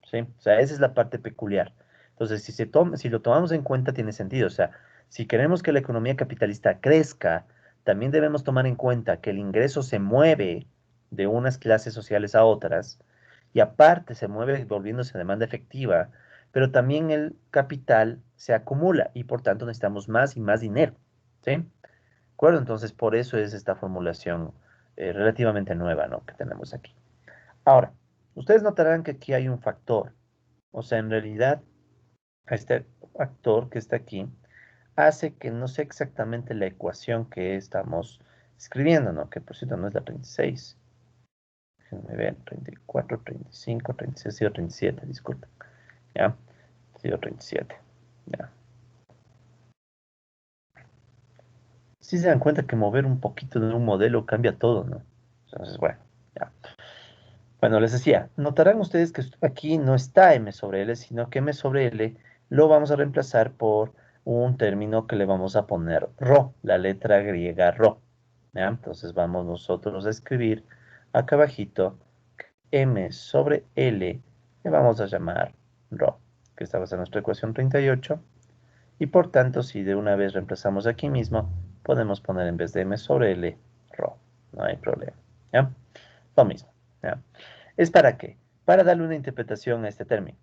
¿Sí? O sea, esa es la parte peculiar. Entonces, si lo tomamos en cuenta, tiene sentido. O sea, si queremos que la economía capitalista crezca, también debemos tomar en cuenta que el ingreso se mueve de unas clases sociales a otras y aparte se mueve volviéndose demanda efectiva, pero también el capital se acumula y por tanto necesitamos más y más dinero. ¿Sí? ¿De acuerdo? Entonces, por eso es esta formulación relativamente nueva, ¿no? Que tenemos aquí. Ahora, ustedes notarán que aquí hay un factor. O sea, en realidad, este factor que está aquí hace que no sé exactamente la ecuación que estamos escribiendo, ¿no? Que por cierto no es la 36. Déjenme ver, 34, 35, 36, 37, disculpen. ¿Ya? 37. ¿Ya? Si se dan cuenta que mover un poquito de un modelo cambia todo, ¿no? Entonces, bueno, ya. Bueno, les decía, notarán ustedes que aquí no está m sobre l, sino que m sobre l lo vamos a reemplazar por un término que le vamos a poner rho, la letra griega rho. ¿Ya? Entonces vamos nosotros a escribir acá abajito m sobre l, le vamos a llamar rho, que esta va a ser nuestra ecuación 38. Y por tanto, si de una vez reemplazamos aquí mismo, podemos poner en vez de m sobre l, rho. No hay problema. ¿Ya? Lo mismo. ¿Ya? ¿Es para qué? Para darle una interpretación a este término.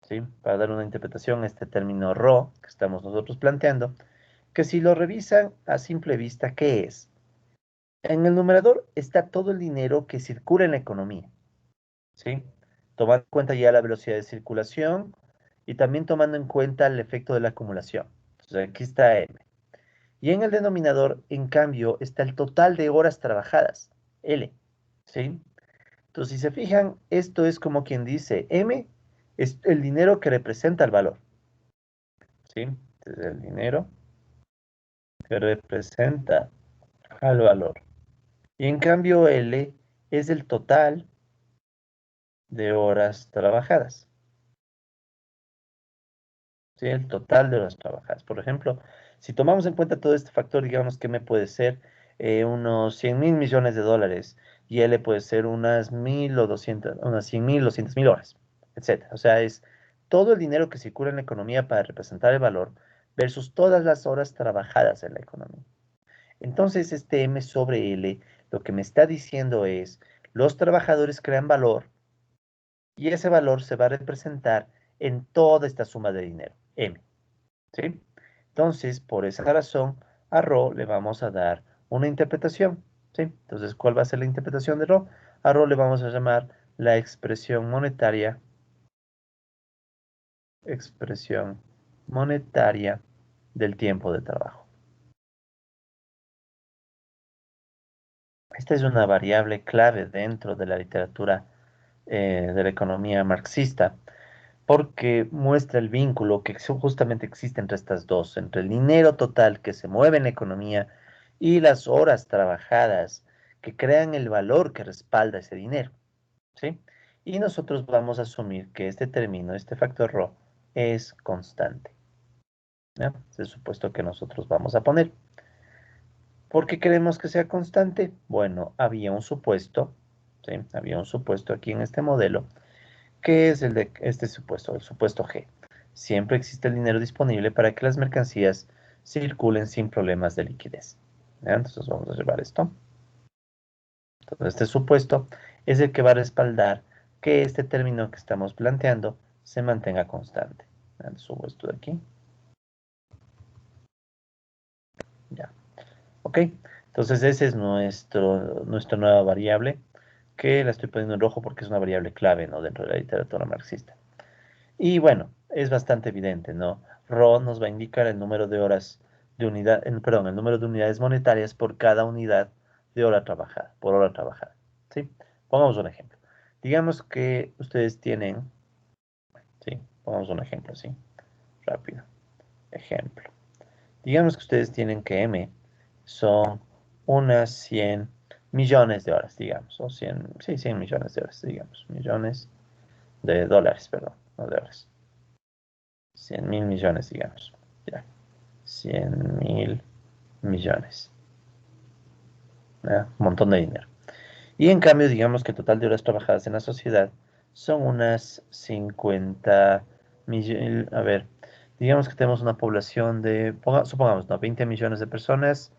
¿Sí? Para dar una interpretación a este término rho que estamos nosotros planteando, que si lo revisan a simple vista, ¿qué es? En el numerador está todo el dinero que circula en la economía. ¿Sí? Tomando en cuenta ya la velocidad de circulación y también tomando en cuenta el efecto de la acumulación. Entonces aquí está M. Y en el denominador, en cambio, está el total de horas trabajadas, L. ¿Sí? Entonces, si se fijan, esto es como quien dice, M es el dinero que representa el valor. ¿Sí? Entonces, el dinero que representa al valor. Y en cambio, L es el total de horas trabajadas. ¿Sí? El total de horas trabajadas. Por ejemplo, si tomamos en cuenta todo este factor, digamos que M puede ser unos 100.000 millones de dólares y L puede ser unas 1.000 o 200, unas 100.000 o 200.000 horas, etcétera. O sea, es todo el dinero que circula en la economía para representar el valor versus todas las horas trabajadas en la economía. Entonces, este M sobre L lo que me está diciendo es, los trabajadores crean valor y ese valor se va a representar en toda esta suma de dinero, M. ¿Sí? Entonces, por esa razón, a Rho le vamos a dar una interpretación. ¿Sí? Entonces, ¿cuál va a ser la interpretación de Rho? A Rho le vamos a llamar la expresión monetaria del tiempo de trabajo. Esta es una variable clave dentro de la literatura de la economía marxista, porque muestra el vínculo que justamente existe entre estas dos, entre el dinero total que se mueve en la economía y las horas trabajadas que crean el valor que respalda ese dinero, ¿sí? Y nosotros vamos a asumir que este término, este factor ρ, es constante. ¿Ya? Es el supuesto que nosotros vamos a poner. ¿Por qué queremos que sea constante? Bueno, había un supuesto, ¿sí? Había un supuesto aquí en este modelo, que es el de este supuesto, el supuesto G. Siempre existe el dinero disponible para que las mercancías circulen sin problemas de liquidez. ¿Ya? Entonces vamos a llevar esto. Entonces este supuesto es el que va a respaldar que este término que estamos planteando se mantenga constante. ¿Ya? Subo esto de aquí. Ya. Ok. Entonces ese es nuestra nueva variable, que la estoy poniendo en rojo porque es una variable clave, ¿no? Dentro de la literatura marxista. Y bueno, es bastante evidente, ¿no? Rho nos va a indicar el número de horas de unidad, perdón, el número de unidades monetarias por cada unidad de hora trabajada, por hora trabajada, ¿sí? Pongamos un ejemplo. Digamos que ustedes tienen, ¿sí? Pongamos un ejemplo, ¿sí? Rápido. Ejemplo. Digamos que ustedes tienen que M son unas 100 millones de horas, digamos, o 100, sí, 100 millones de horas, digamos, millones de dólares, perdón, no de horas. 100.000 millones, digamos. Ya, 100.000 millones. ¿Ya? Un montón de dinero. Y en cambio, digamos que el total de horas trabajadas en la sociedad son unas 50 millones. A ver, digamos que tenemos una población de, supongamos, ¿no? 20 millones de personas.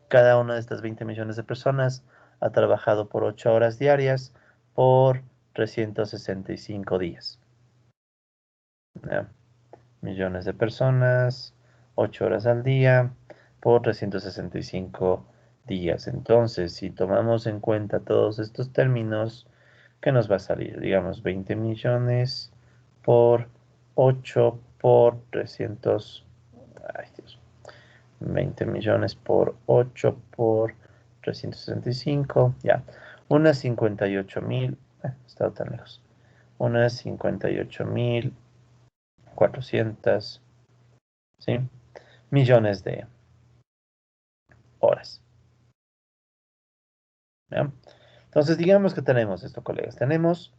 Cada una de estas 20 millones de personas ha trabajado por 8 horas diarias por 365 días. ¿Ya? Millones de personas, 8 horas al día, por 365 días. Entonces, si tomamos en cuenta todos estos términos, ¿qué nos va a salir? Digamos, 20 millones por 8 por 300. Ay, Dios. 20 millones por 8 por 365. Ya. Unas 58.000. Estado tan lejos. Unas 58.400. ¿Sí? Millones de horas. ¿Ya? Entonces, digamos que tenemos esto, colegas. Tenemos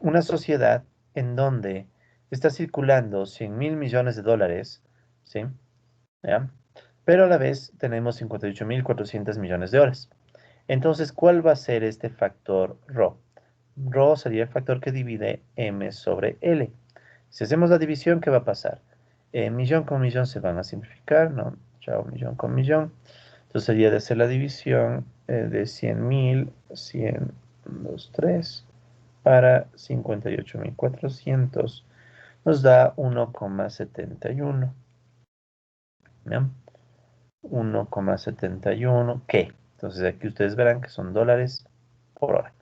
una sociedad en donde está circulando 100.000 millones de dólares, ¿sí? ¿Ya? Pero a la vez tenemos 58.400 millones de horas. Entonces, ¿cuál va a ser este factor ρ? Ρ sería el factor que divide m sobre L. Si hacemos la división, ¿qué va a pasar? Millón con millón se van a simplificar, ¿no? Chao, millón con millón. Entonces sería de hacer la división de 100.000, 100, 2, 3, para 58.400. Nos da 1,71. ¿Ya? 1,71, ¿qué? Entonces aquí ustedes verán que son dólares por hora.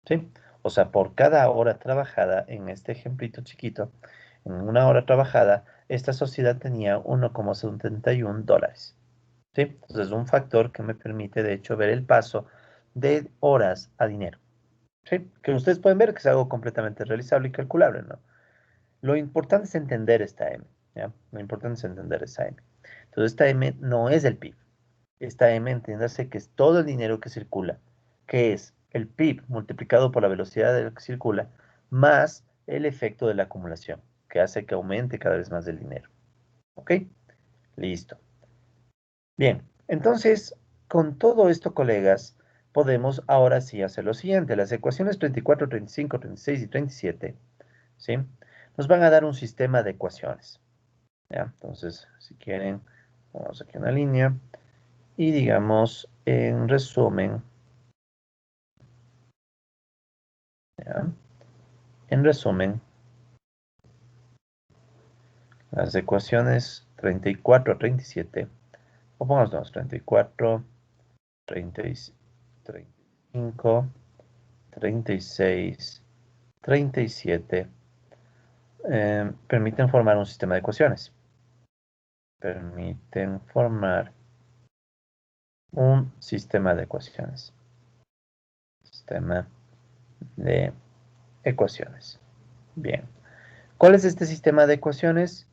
¿Sí? O sea, por cada hora trabajada, en este ejemplito chiquito, en una hora trabajada, esta sociedad tenía 1,71 dólares. ¿Sí? Entonces es un factor que me permite, de hecho, ver el paso de horas a dinero. ¿Sí? Que ustedes pueden ver que es algo completamente realizable y calculable, ¿no? Lo importante es entender esta M, ¿ya? Lo importante es entender esa M. Entonces esta M no es el PIB. Esta M, entiéndase que es todo el dinero que circula, que es el PIB multiplicado por la velocidad de lo que circula, más el efecto de la acumulación, que hace que aumente cada vez más el dinero. ¿Ok? Listo. Bien, entonces, con todo esto, colegas, podemos ahora sí hacer lo siguiente. Las ecuaciones 34, 35, 36 y 37, ¿sí? Nos van a dar un sistema de ecuaciones, ¿ya? Entonces, si quieren, vamos aquí una línea y digamos, en resumen, ¿ya? En resumen, las ecuaciones 34 a 37, o pongamos 34, 30, 35, 36, 37, permiten formar un sistema de ecuaciones. Permiten formar un sistema de ecuaciones. Sistema de ecuaciones. Bien. ¿Cuál es este sistema de ecuaciones?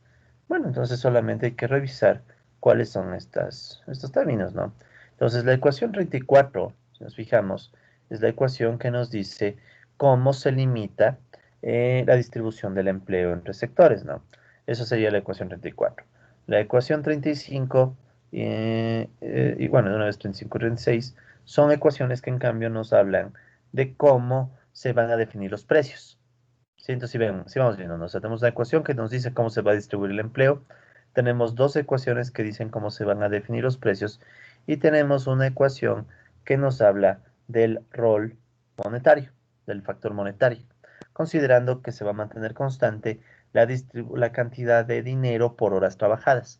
Bueno, entonces solamente hay que revisar cuáles son estos términos, ¿no? Entonces, la ecuación 34, si nos fijamos, es la ecuación que nos dice cómo se limita la distribución del empleo entre sectores, ¿no? Eso sería la ecuación 34. La ecuación 35 y bueno, de una vez 35 y 36 son ecuaciones que en cambio nos hablan de cómo se van a definir los precios. ¿Sí? Entonces, si vamos viendo, ¿no? O sea, tenemos una ecuación que nos dice cómo se va a distribuir el empleo, tenemos dos ecuaciones que dicen cómo se van a definir los precios y tenemos una ecuación que nos habla del rol monetario, del factor monetario, considerando que se va a mantener constante la cantidad de dinero por horas trabajadas,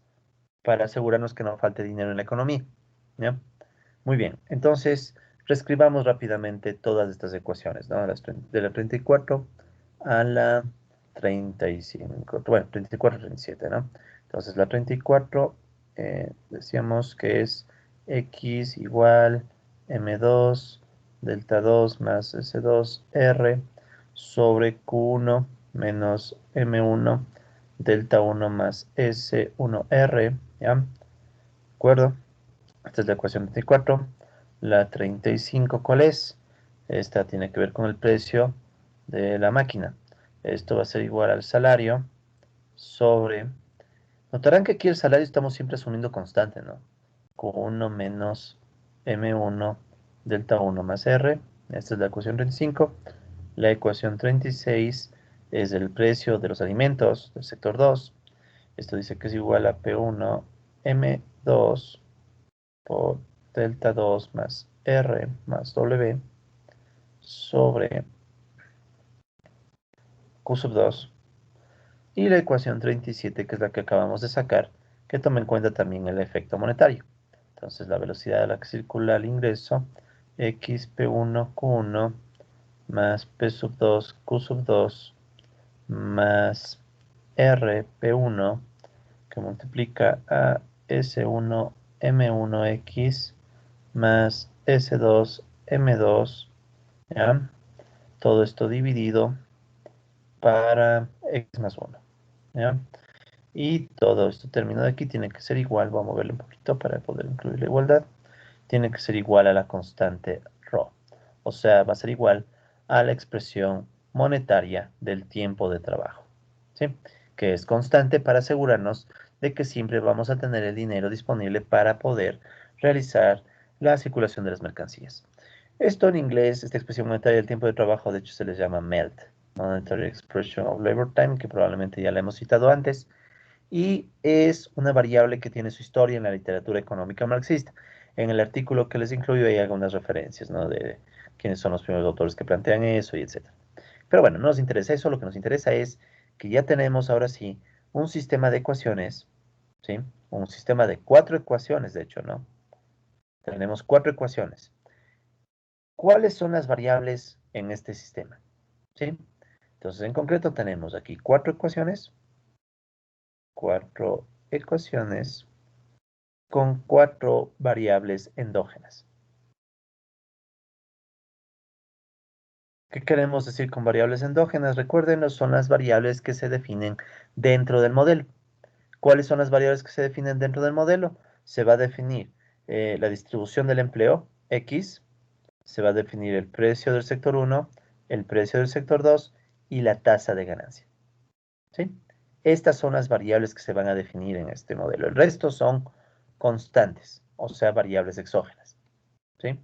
para asegurarnos que no falte dinero en la economía. ¿Ya? Muy bien, entonces reescribamos rápidamente todas estas ecuaciones, ¿no? De la 34 a la 35, bueno, 34 a 37, ¿no? Entonces la 34 decíamos que es x igual m2 delta 2 más s2 r sobre q1 menos m1 delta 1 más s1r, ¿ya? ¿De acuerdo? Esta es la ecuación 24. La 35, ¿cuál es? Esta tiene que ver con el precio de la máquina. Esto va a ser igual al salario sobre... Notarán que aquí el salario estamos siempre asumiendo constante, ¿no? Q1 menos M1 delta 1 más R. Esta es la ecuación 35. La ecuación 36 es el precio de los alimentos del sector 2. Esto dice que es igual a P1 M2 por delta 2 más R más W sobre Q sub 2 y la ecuación 37 que es la que acabamos de sacar, que toma en cuenta también el efecto monetario. Entonces la velocidad a la que circula el ingreso, x P1 Q1 más P sub 2 Q sub 2 más R P1 que multiplica a S1 M1X más S2 M2, ¿ya? Todo esto dividido para x más 1, ¿ya? Y todo esto terminado aquí tiene que ser igual, voy a moverlo un poquito para poder incluir la igualdad, tiene que ser igual a la constante ρ. O sea, va a ser igual a la expresión monetaria del tiempo de trabajo, ¿sí? Que es constante para asegurarnos de que siempre vamos a tener el dinero disponible para poder realizar la circulación de las mercancías. Esto en inglés, esta expresión monetaria del tiempo de trabajo, de hecho se les llama MELT, Monetary Expression of Labor Time, que probablemente ya la hemos citado antes, y es una variable que tiene su historia en la literatura económica marxista. En el artículo que les incluyo hay algunas referencias, ¿no? De quiénes son los primeros autores que plantean eso y etcétera. Pero bueno, no nos interesa eso, lo que nos interesa es que ya tenemos ahora sí un sistema de ecuaciones, ¿sí? Un sistema de 4 ecuaciones, de hecho, ¿no? Tenemos 4 ecuaciones. ¿Cuáles son las variables en este sistema? ¿Sí? Entonces, en concreto tenemos aquí 4 ecuaciones con 4 variables endógenas. ¿Qué queremos decir con variables endógenas? Recuerden, son las variables que se definen dentro del modelo. ¿Cuáles son las variables que se definen dentro del modelo? Se va a definir la distribución del empleo, X, se va a definir el precio del sector 1, el precio del sector 2 y la tasa de ganancia. ¿Sí? Estas son las variables que se van a definir en este modelo. El resto son constantes, o sea, variables exógenas. ¿Sí?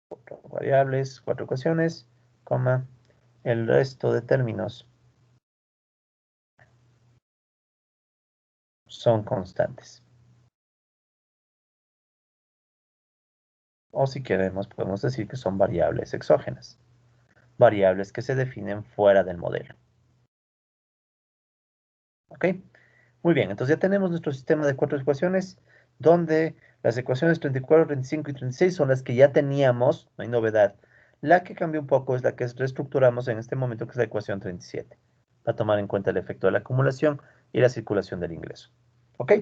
4 variables, 4 ecuaciones, coma, el resto de términos son constantes. O si queremos, podemos decir que son variables exógenas, variables que se definen fuera del modelo. ¿Ok? Muy bien, entonces ya tenemos nuestro sistema de 4 ecuaciones, donde las ecuaciones 34, 35 y 36 son las que ya teníamos, no hay novedad. La que cambió un poco es la que reestructuramos en este momento, que es la ecuación 37, para tomar en cuenta el efecto de la acumulación y la circulación del ingreso. ¿Ok?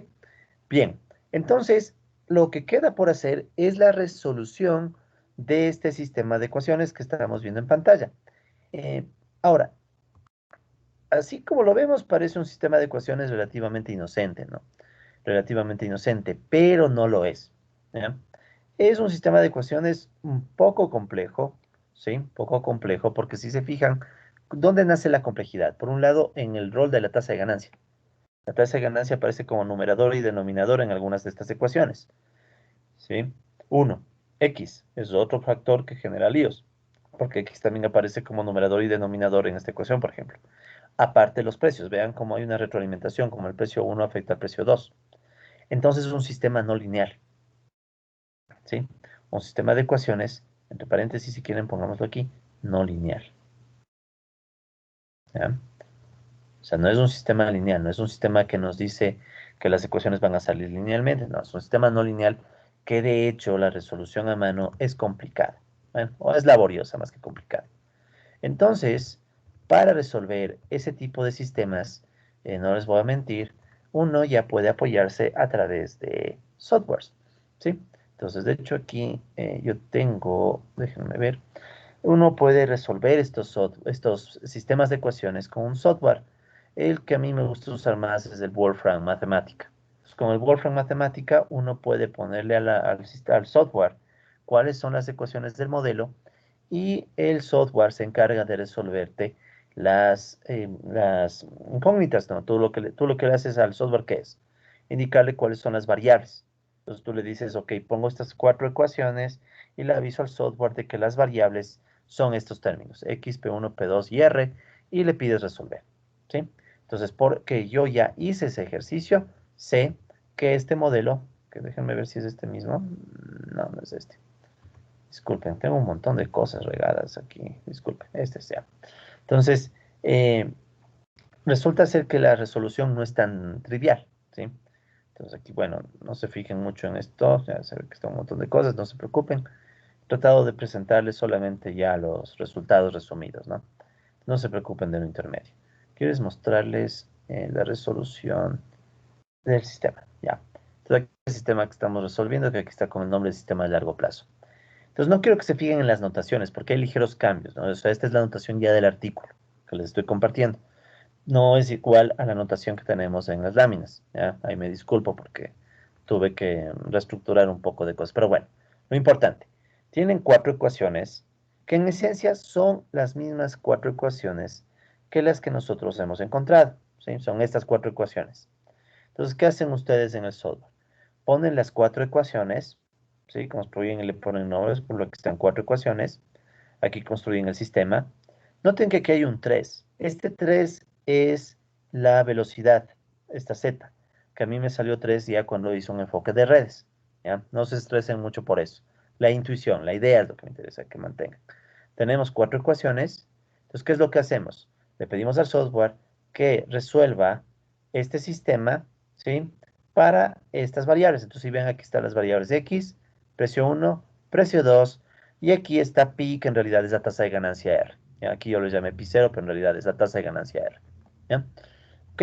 Bien, entonces lo que queda por hacer es la resolución de este sistema de ecuaciones que estamos viendo en pantalla. Ahora, así como lo vemos, parece un sistema de ecuaciones relativamente inocente, ¿no? Relativamente inocente, pero no lo es, ¿ya? Es un sistema de ecuaciones un poco complejo, ¿sí? Un poco complejo, porque si se fijan, ¿dónde nace la complejidad? Por un lado, en el rol de la tasa de ganancia. La tasa de ganancia aparece como numerador y denominador en algunas de estas ecuaciones. ¿Sí? 1. X es otro factor que genera líos, porque X también aparece como numerador y denominador en esta ecuación, por ejemplo. Aparte los precios, vean cómo hay una retroalimentación, como el precio 1 afecta al precio 2. Entonces es un sistema no lineal, ¿sí? Un sistema de ecuaciones, entre paréntesis, si quieren pongámoslo aquí, no lineal. ¿Ya? O sea, no es un sistema lineal, no es un sistema que nos dice que las ecuaciones van a salir linealmente, no, es un sistema no lineal que de hecho la resolución a mano es complicada, bueno, o es laboriosa más que complicada. Entonces, para resolver ese tipo de sistemas, no les voy a mentir, uno ya puede apoyarse a través de softwares, ¿sí? Entonces, de hecho aquí yo tengo, déjenme ver, uno puede resolver estos sistemas de ecuaciones con un software. El que a mí me gusta usar más es el Wolfram Mathematica. Entonces, con el Wolfram Mathematica uno puede ponerle al software cuáles son las ecuaciones del modelo y el software se encarga de resolverte las incógnitas, ¿no? Tú lo que le haces al software, ¿qué es? Indicarle cuáles son las variables. Entonces tú le dices, ok, pongo estas 4 ecuaciones y le aviso al software de que las variables son estos términos, X, P1, P2 y R, y le pides resolver, ¿sí? Entonces, porque yo ya hice ese ejercicio, sé que este modelo, que déjenme ver si es este mismo, no, no es este. Disculpen, tengo un montón de cosas regadas aquí, disculpen, este sea. Entonces, eh, resulta ser que la resolución no es tan trivial, ¿sí? Entonces aquí, bueno, no se fijen mucho en esto, ya se ve que está un montón de cosas, no se preocupen. He tratado de presentarles solamente ya los resultados resumidos, ¿no? No se preocupen de lo intermedio. Quiero es mostrarles la resolución del sistema, ya. Entonces aquí el sistema que estamos resolviendo, que aquí está con el nombre de sistema de largo plazo. Entonces no quiero que se fijen en las notaciones, porque hay ligeros cambios, ¿no? O sea, esta es la notación ya del artículo que les estoy compartiendo. No es igual a la notación que tenemos en las láminas, ¿ya? Ahí me disculpo porque tuve que reestructurar un poco de cosas, pero bueno, lo importante, tienen 4 ecuaciones que en esencia son las mismas 4 ecuaciones que las que nosotros hemos encontrado, ¿sí? Son estas 4 ecuaciones. Entonces, ¿qué hacen ustedes en el software? Ponen las 4 ecuaciones, ¿sí? Construyen y le ponen nombres por lo que están 4 ecuaciones. Aquí construyen el sistema. Noten que aquí hay un 3. Este 3 es la velocidad, esta Z, que a mí me salió 3 ya cuando hice un enfoque de redes. ¿Ya? No se estresen mucho por eso. La intuición, la idea es lo que me interesa que mantengan. Tenemos 4 ecuaciones. Entonces, ¿qué es lo que hacemos? Le pedimos al software que resuelva este sistema, ¿sí? Para estas variables. Entonces, si ven, aquí están las variables X, precio 1, precio 2, y aquí está pi, que en realidad es la tasa de ganancia R. ¿Ya? Aquí yo lo llamé pi cero, pero en realidad es la tasa de ganancia R. ¿Ya? Ok,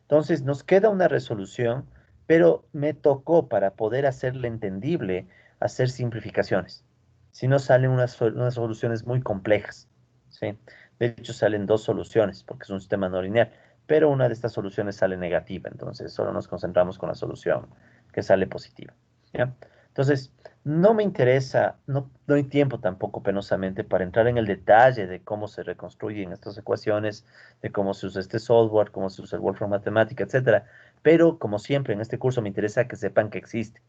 entonces nos queda una resolución, pero me tocó para poder hacerle entendible, hacer simplificaciones. Si no salen unas soluciones muy complejas, ¿sí? De hecho salen 2 soluciones, porque es un sistema no lineal, pero una de estas soluciones sale negativa, entonces solo nos concentramos con la solución que sale positiva, ¿ya? Entonces, no me interesa, no doy tiempo tampoco penosamente para entrar en el detalle de cómo se reconstruyen estas ecuaciones, de cómo se usa este software, cómo se usa el Wolfram Mathematica, etcétera. Pero, como siempre, en este curso me interesa que sepan que existe.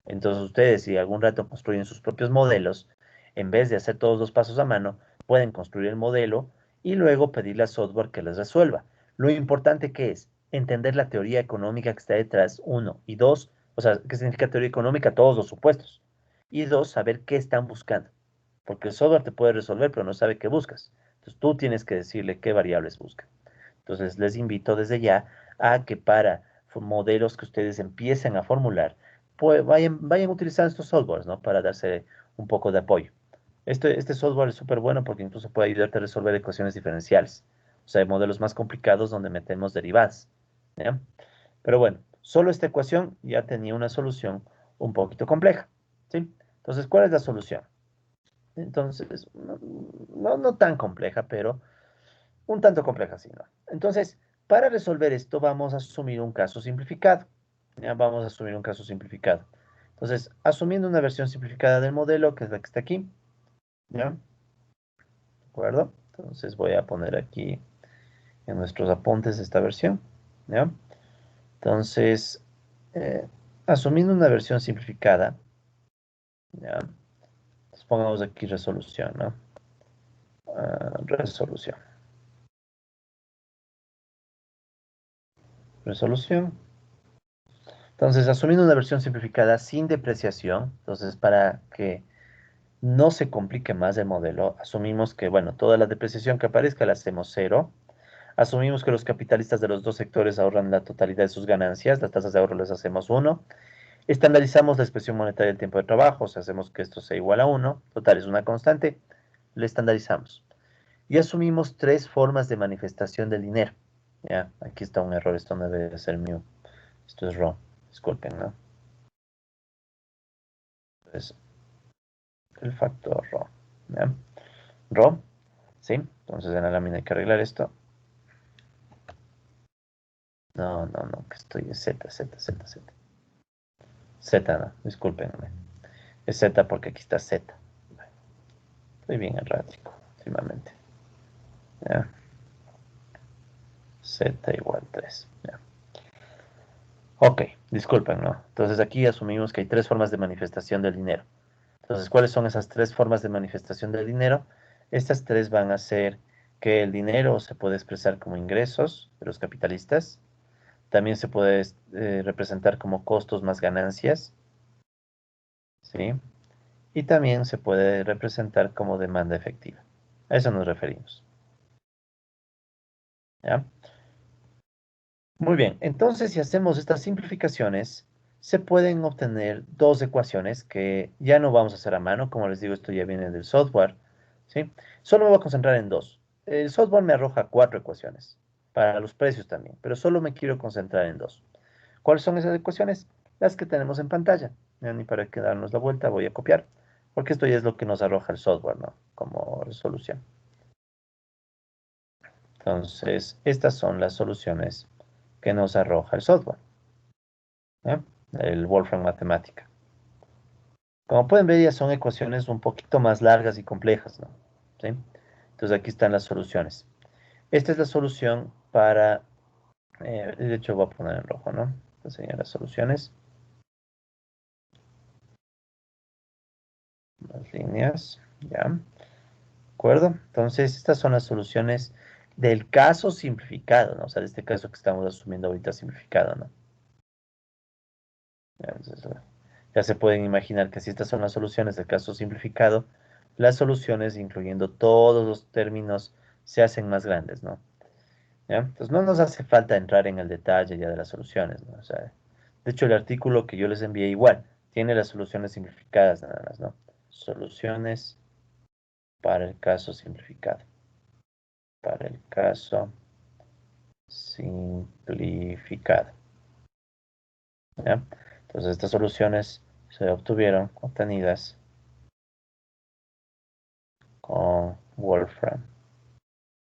Entonces, ustedes, si algún rato construyen sus propios modelos, en vez de hacer todos los pasos a mano, pueden construir el modelo y luego pedirle al software que les resuelva. Lo importante que es entender la teoría económica que está detrás, uno, y dos, o sea, qué significa teoría económica, todos los supuestos. Y dos, saber qué están buscando. Porque el software te puede resolver, pero no sabe qué buscas. Entonces tú tienes que decirle qué variables busca. Entonces les invito desde ya a que para modelos que ustedes empiecen a formular, pues vayan utilizando estos softwares, ¿no? Para darse un poco de apoyo. Este software es súper bueno porque incluso puede ayudarte a resolver ecuaciones diferenciales. O sea, hay modelos más complicados donde metemos derivadas, ¿ya? Pero bueno, solo esta ecuación ya tenía una solución un poquito compleja, ¿sí? Entonces, ¿cuál es la solución? Entonces, no tan compleja, pero un tanto compleja, sí, ¿no? Entonces, para resolver esto vamos a asumir un caso simplificado. ¿Ya? Vamos a asumir un caso simplificado. Entonces, asumiendo una versión simplificada del modelo, que es la que está aquí, ¿ya? ¿De acuerdo? Entonces voy a poner aquí en nuestros apuntes esta versión, ¿ya? Entonces, eh, asumiendo una versión simplificada, ¿ya? Entonces pongamos aquí resolución, ¿no? Resolución. Resolución. Entonces, asumiendo una versión simplificada sin depreciación, entonces para que no se complique más el modelo, asumimos que, bueno, toda la depreciación que aparezca la hacemos cero. Asumimos que los capitalistas de los dos sectores ahorran la totalidad de sus ganancias, las tasas de ahorro les hacemos uno. Estandarizamos la expresión monetaria del tiempo de trabajo, o sea, hacemos que esto sea igual a uno. Total, es una constante, le estandarizamos. Y asumimos tres formas de manifestación del dinero. Ya, aquí está un error, esto no debe ser mío. Esto es raw, disculpen, ¿no? Entonces, el factor raw. ¿Ya? Raw, ¿sí? Entonces en la lámina hay que arreglar esto. No, que estoy es Z. Z, no, discúlpenme. Es Z porque aquí está Z. Estoy bien errático, últimamente. ¿Ya? Z igual 3. ¿Ya? Ok, disculpen, ¿no? Entonces aquí asumimos que hay tres formas de manifestación del dinero. Entonces, ¿cuáles son esas tres formas de manifestación del dinero? Estas tres van a ser que el dinero se puede expresar como ingresos de los capitalistas, también se puede representar como costos más ganancias, ¿sí? Y también se puede representar como demanda efectiva. A eso nos referimos, ¿ya? Muy bien, entonces si hacemos estas simplificaciones, se pueden obtener dos ecuaciones que ya no vamos a hacer a mano, como les digo, esto ya viene del software, ¿sí? Solo me voy a concentrar en dos. El software me arroja cuatro ecuaciones, para los precios también, pero solo me quiero concentrar en dos. ¿Cuáles son esas ecuaciones? Las que tenemos en pantalla. Ya ni para que darnos la vuelta voy a copiar, porque esto ya es lo que nos arroja el software, ¿no? Como resolución. Entonces, estas son las soluciones que nos arroja el software, ¿ya? El Wolfram Matemática. Como pueden ver, ya son ecuaciones un poquito más largas y complejas, ¿no? ¿Sí? Entonces, aquí están las soluciones. Esta es la solución para, de hecho, voy a poner en rojo, ¿no? Enseñar las soluciones, las líneas, ¿ya? ¿De acuerdo? Entonces, estas son las soluciones del caso simplificado, ¿no? O sea, de este caso que estamos asumiendo ahorita simplificado, ¿no? Ya, entonces, ya se pueden imaginar que si estas son las soluciones del caso simplificado, las soluciones, incluyendo todos los términos, se hacen más grandes, ¿no? ¿Ya? Entonces no nos hace falta entrar en el detalle ya de las soluciones, ¿no? O sea, de hecho, el artículo que yo les envié igual tiene las soluciones simplificadas nada más, ¿no? Soluciones para el caso simplificado. Para el caso simplificado. ¿Ya? Entonces estas soluciones se obtenidas con Wolfram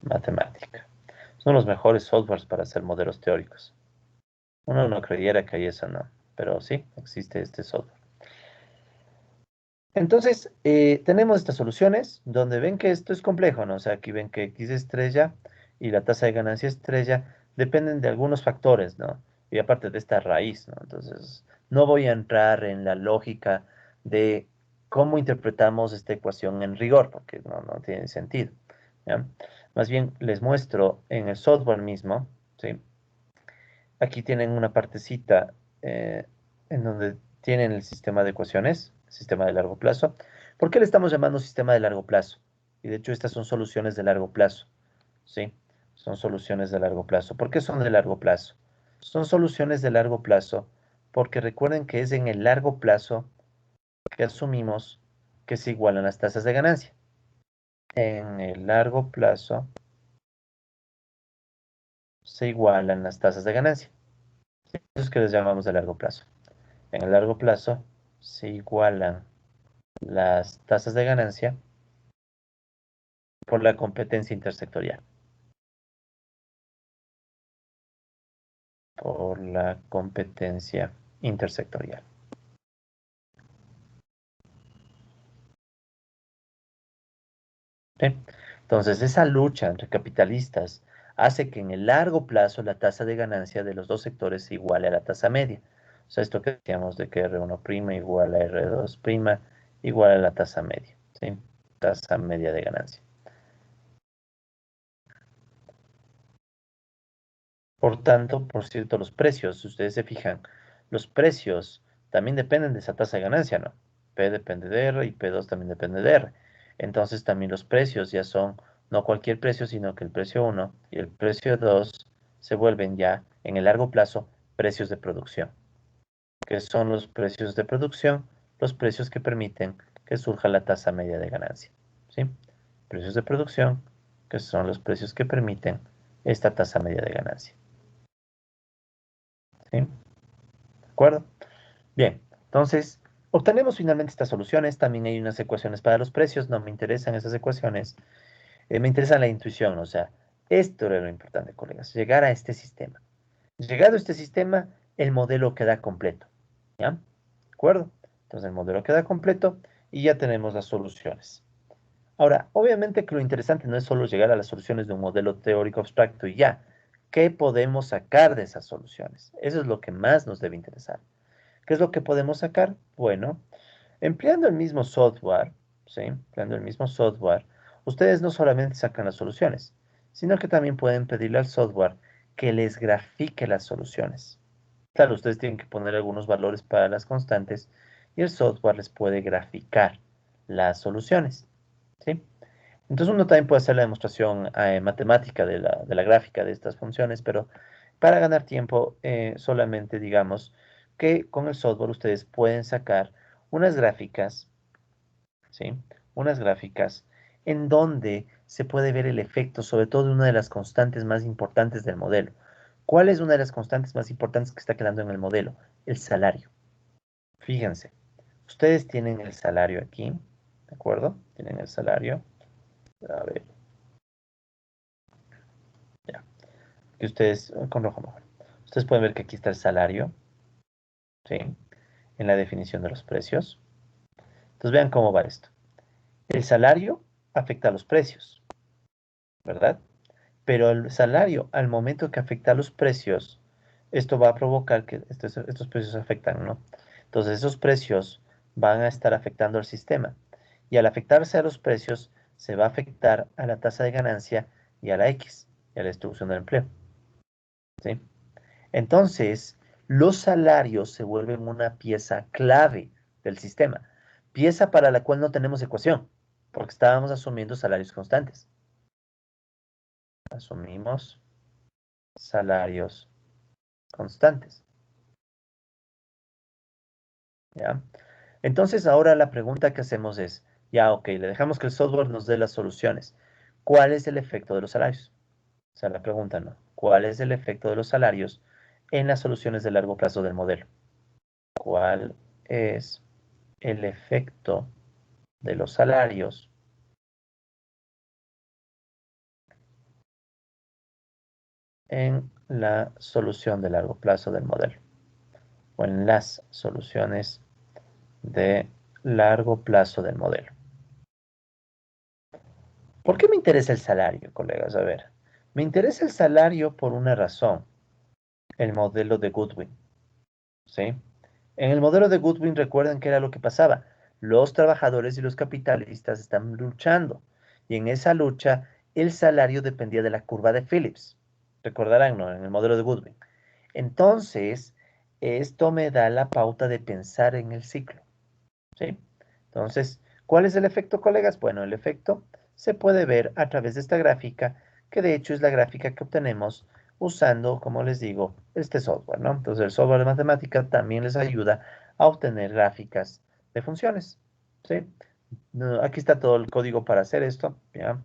Matemática. Son los mejores softwares para hacer modelos teóricos. Uno no creyera que hay eso, no, pero sí, existe este software. Entonces, tenemos estas soluciones donde ven que esto es complejo, ¿no? O sea, aquí ven que X estrella y la tasa de ganancia estrella dependen de algunos factores, ¿no? Y aparte de esta raíz, ¿no? Entonces, no voy a entrar en la lógica de cómo interpretamos esta ecuación en rigor, porque no tiene sentido, ¿ya? Más bien, les muestro en el software mismo, ¿sí? Aquí tienen una partecita en donde tienen el sistema de ecuaciones, sistema de largo plazo. ¿Por qué le estamos llamando sistema de largo plazo? Y de hecho estas son soluciones de largo plazo, ¿sí? Son soluciones de largo plazo. ¿Por qué son de largo plazo? Son soluciones de largo plazo porque recuerden que es en el largo plazo que asumimos que se igualan las tasas de ganancia. En el largo plazo se igualan las tasas de ganancia. Eso es que les llamamos de largo plazo. En el largo plazo se igualan las tasas de ganancia por la competencia intersectorial. Por la competencia intersectorial. ¿Sí? Entonces, esa lucha entre capitalistas hace que en el largo plazo la tasa de ganancia de los dos sectores se iguale a la tasa media. O sea, esto que decíamos de que R1' igual a R2' igual a la tasa media, ¿sí? Tasa media de ganancia. Por tanto, por cierto, los precios, si ustedes se fijan, los precios también dependen de esa tasa de ganancia, ¿no? P depende de R y P2 también depende de R. Entonces también los precios ya son no cualquier precio, sino que el precio 1 y el precio 2 se vuelven ya en el largo plazo precios de producción, que son los precios de producción, los precios que permiten que surja la tasa media de ganancia, ¿sí? Precios de producción, que son los precios que permiten esta tasa media de ganancia, ¿sí? ¿De acuerdo? Bien, entonces obtenemos finalmente estas soluciones. También hay unas ecuaciones para los precios. No me interesan esas ecuaciones. Me interesa la intuición. O sea, esto era lo importante, colegas. Llegar a este sistema. Llegado a este sistema, el modelo queda completo. ¿Ya? ¿De acuerdo? Entonces el modelo queda completo y ya tenemos las soluciones. Ahora, obviamente que lo interesante no es solo llegar a las soluciones de un modelo teórico abstracto y ya. ¿Qué podemos sacar de esas soluciones? Eso es lo que más nos debe interesar. ¿Qué es lo que podemos sacar? Bueno, empleando el mismo software, ¿sí? Empleando el mismo software, ustedes no solamente sacan las soluciones, sino que también pueden pedirle al software que les grafique las soluciones. Claro, ustedes tienen que poner algunos valores para las constantes y el software les puede graficar las soluciones, ¿sí? Entonces uno también puede hacer la demostración matemática de la gráfica de estas funciones, pero para ganar tiempo solamente digamos que con el software ustedes pueden sacar unas gráficas, ¿sí? Unas gráficas en donde se puede ver el efecto, sobre todo de una de las constantes más importantes del modelo. ¿Cuál es una de las constantes más importantes que está quedando en el modelo? El salario. Fíjense, ustedes tienen el salario aquí, ¿de acuerdo? Tienen el salario. A ver, ya. Que ustedes, con rojo mejor. Ustedes pueden ver que aquí está el salario, ¿sí? En la definición de los precios. Entonces vean cómo va esto. El salario afecta a los precios, ¿verdad? Pero el salario, al momento que afecta a los precios, esto va a provocar que estos precios afectan, ¿no? Entonces esos precios van a estar afectando al sistema. Y al afectarse a los precios, se va a afectar a la tasa de ganancia y a la X, y a la distribución del empleo, ¿sí? Entonces, los salarios se vuelven una pieza clave del sistema, pieza para la cual no tenemos ecuación, porque estábamos asumiendo salarios constantes. Asumimos salarios constantes, ¿ya? Entonces, ahora la pregunta que hacemos es, ya, ok, le dejamos que el software nos dé las soluciones. ¿Cuál es el efecto de los salarios? O sea, la pregunta, ¿no? ¿Cuál es el efecto de los salarios en las soluciones de largo plazo del modelo? ¿Cuál es el efecto de los salarios en la solución de largo plazo del modelo o en las soluciones de largo plazo del modelo? ¿Por qué me interesa el salario, colegas? A ver, me interesa el salario por una razón, el modelo de Goodwin, ¿sí? En el modelo de Goodwin recuerden que era lo que pasaba. Los trabajadores y los capitalistas están luchando y en esa lucha el salario dependía de la curva de Phillips. Recordarán, ¿no? En el modelo de Goodwin. Entonces, esto me da la pauta de pensar en el ciclo, ¿sí? Entonces, ¿cuál es el efecto, colegas? Bueno, el efecto se puede ver a través de esta gráfica, que de hecho es la gráfica que obtenemos usando, como les digo, este software, ¿no? Entonces, el software de matemática también les ayuda a obtener gráficas de funciones, ¿sí? Aquí está todo el código para hacer esto, ¿ya?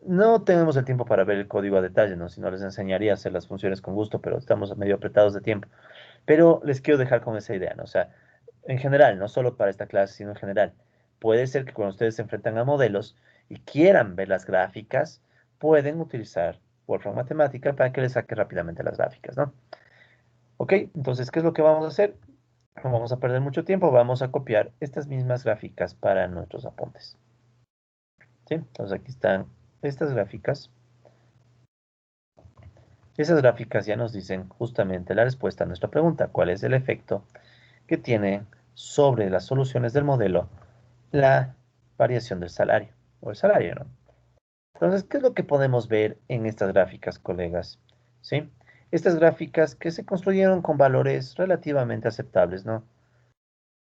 No tenemos el tiempo para ver el código a detalle, ¿no? Si no les enseñaría a hacer las funciones con gusto, pero estamos medio apretados de tiempo. Pero les quiero dejar con esa idea, ¿no? O sea, en general, no solo para esta clase, sino en general, puede ser que cuando ustedes se enfrentan a modelos y quieran ver las gráficas, pueden utilizar Wolfram Matemática para que les saque rápidamente las gráficas, ¿no? Ok, entonces, ¿qué es lo que vamos a hacer? No vamos a perder mucho tiempo, vamos a copiar estas mismas gráficas para nuestros apuntes, ¿sí? Entonces aquí están estas gráficas Esas gráficas ya nos dicen justamente la respuesta a nuestra pregunta, ¿cuál es el efecto que tiene sobre las soluciones del modelo la variación del salario, o el salario, ¿no? Entonces, ¿qué es lo que podemos ver en estas gráficas, colegas? ¿Sí? Estas gráficas que se construyeron con valores relativamente aceptables, ¿no?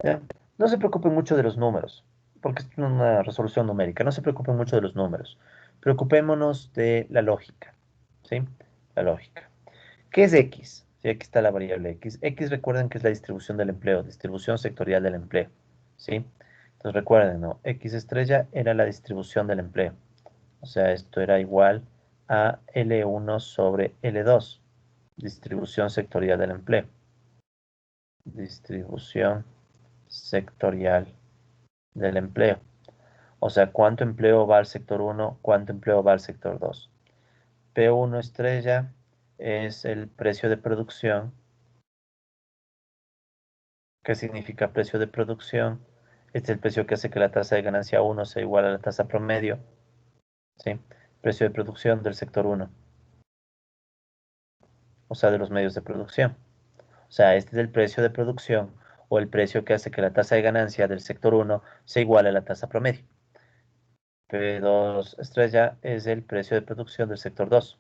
¿Ya? No se preocupen mucho de los números, porque es una resolución numérica, no se preocupen mucho de los números. Preocupémonos de la lógica, ¿sí? La lógica. ¿Qué es X? Sí, aquí está la variable X. X recuerden que es la distribución del empleo, distribución sectorial del empleo, ¿sí? Entonces recuerden, ¿no? X estrella era la distribución del empleo. O sea, esto era igual a L1 sobre L2, distribución sectorial del empleo. Distribución sectorial del empleo. O sea, cuánto empleo va al sector 1, cuánto empleo va al sector 2. P1 estrella es el precio de producción. ¿Qué significa precio de producción? Este es el precio que hace que la tasa de ganancia 1 sea igual a la tasa promedio. ¿Sí? Precio de producción del sector 1, o sea, de los medios de producción. O sea, este es el precio de producción o el precio que hace que la tasa de ganancia del sector 1 sea igual a la tasa promedio. P2 estrella es el precio de producción del sector 2.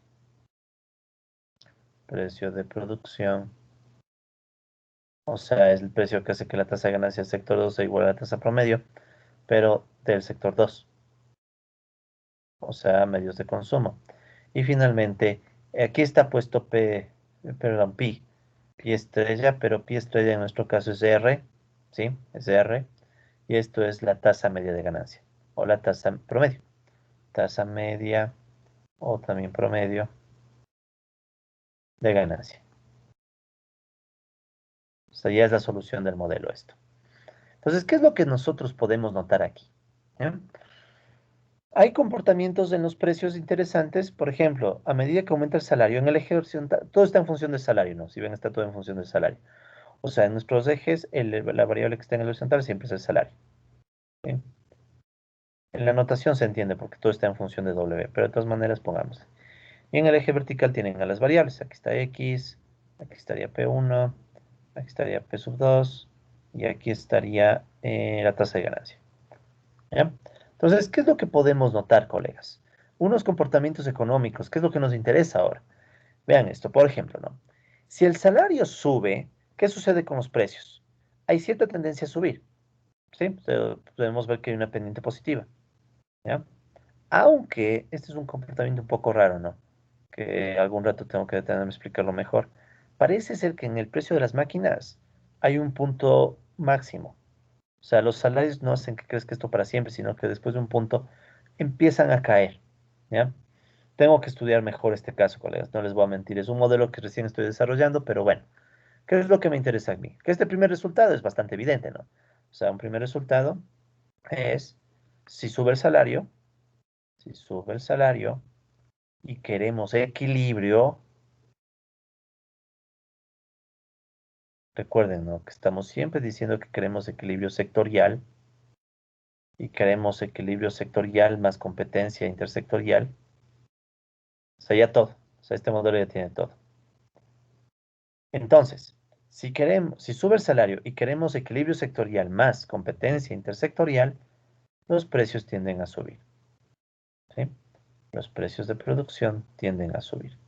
Precio de producción, o sea, es el precio que hace que la tasa de ganancia del sector 2 sea igual a la tasa promedio, pero del sector 2, o sea, medios de consumo. Y finalmente, aquí está puesto perdón, pi estrella, pero pi estrella en nuestro caso es R, ¿sí? Es R. Y esto es la tasa media de ganancia, o la tasa promedio. Tasa media, o también promedio, de ganancia. O sea, ya es la solución del modelo esto. Entonces, ¿qué es lo que nosotros podemos notar aquí? ¿Eh? Hay comportamientos en los precios interesantes, por ejemplo, a medida que aumenta el salario, en el eje horizontal, todo está en función del salario, ¿no? Si ven, está todo en función del salario. O sea, en nuestros ejes, la variable que está en el horizontal siempre es el salario. ¿Sí? En la notación se entiende porque todo está en función de W, pero de todas maneras pongamos. Y en el eje vertical tienen a las variables. Aquí está X, aquí estaría P1, aquí estaría P sub 2 y aquí estaría la tasa de ganancia. ¿Ya? Entonces, ¿qué es lo que podemos notar, colegas? Unos comportamientos económicos, ¿qué es lo que nos interesa ahora? Vean esto, por ejemplo, ¿no? Si el salario sube, ¿qué sucede con los precios? Hay cierta tendencia a subir, ¿sí? Podemos ver que hay una pendiente positiva, ¿ya? Aunque este es un comportamiento un poco raro, ¿no? Que algún rato tengo que detenerme a explicarlo mejor. Parece ser que en el precio de las máquinas hay un punto máximo. O sea, los salarios no hacen que crezca esto para siempre, sino que después de un punto empiezan a caer, ¿ya? Tengo que estudiar mejor este caso, colegas, no les voy a mentir. Es un modelo que recién estoy desarrollando, pero bueno, ¿qué es lo que me interesa a mí? Que este primer resultado es bastante evidente, ¿no? O sea, un primer resultado es si sube el salario, si sube el salario y queremos equilibrio, recuerden, ¿no? Que estamos siempre diciendo que queremos equilibrio sectorial y queremos equilibrio sectorial más competencia intersectorial. O sea, ya todo. O sea, este modelo ya tiene todo. Entonces, si sube el salario y queremos equilibrio sectorial más competencia intersectorial, los precios tienden a subir. ¿Sí? Los precios de producción tienden a subir.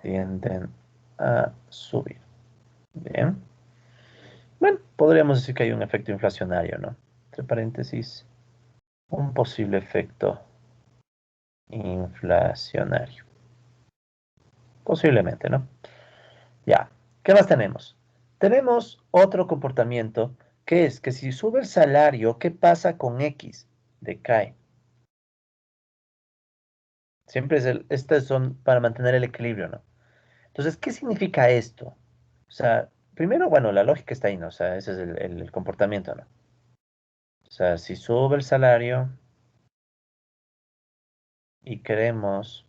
Tienden a subir. Bien. Bueno, podríamos decir que hay un efecto inflacionario, ¿no? Entre paréntesis, un posible efecto inflacionario. Posiblemente, ¿no? Ya. ¿Qué más tenemos? Tenemos otro comportamiento que es que si sube el salario, ¿qué pasa con X? Decae. Siempre estas son para mantener el equilibrio, ¿no? Entonces, ¿qué significa esto? O sea, primero, bueno, la lógica está ahí, ¿no? O sea, ese es el comportamiento, ¿no? O sea, si sube el salario y queremos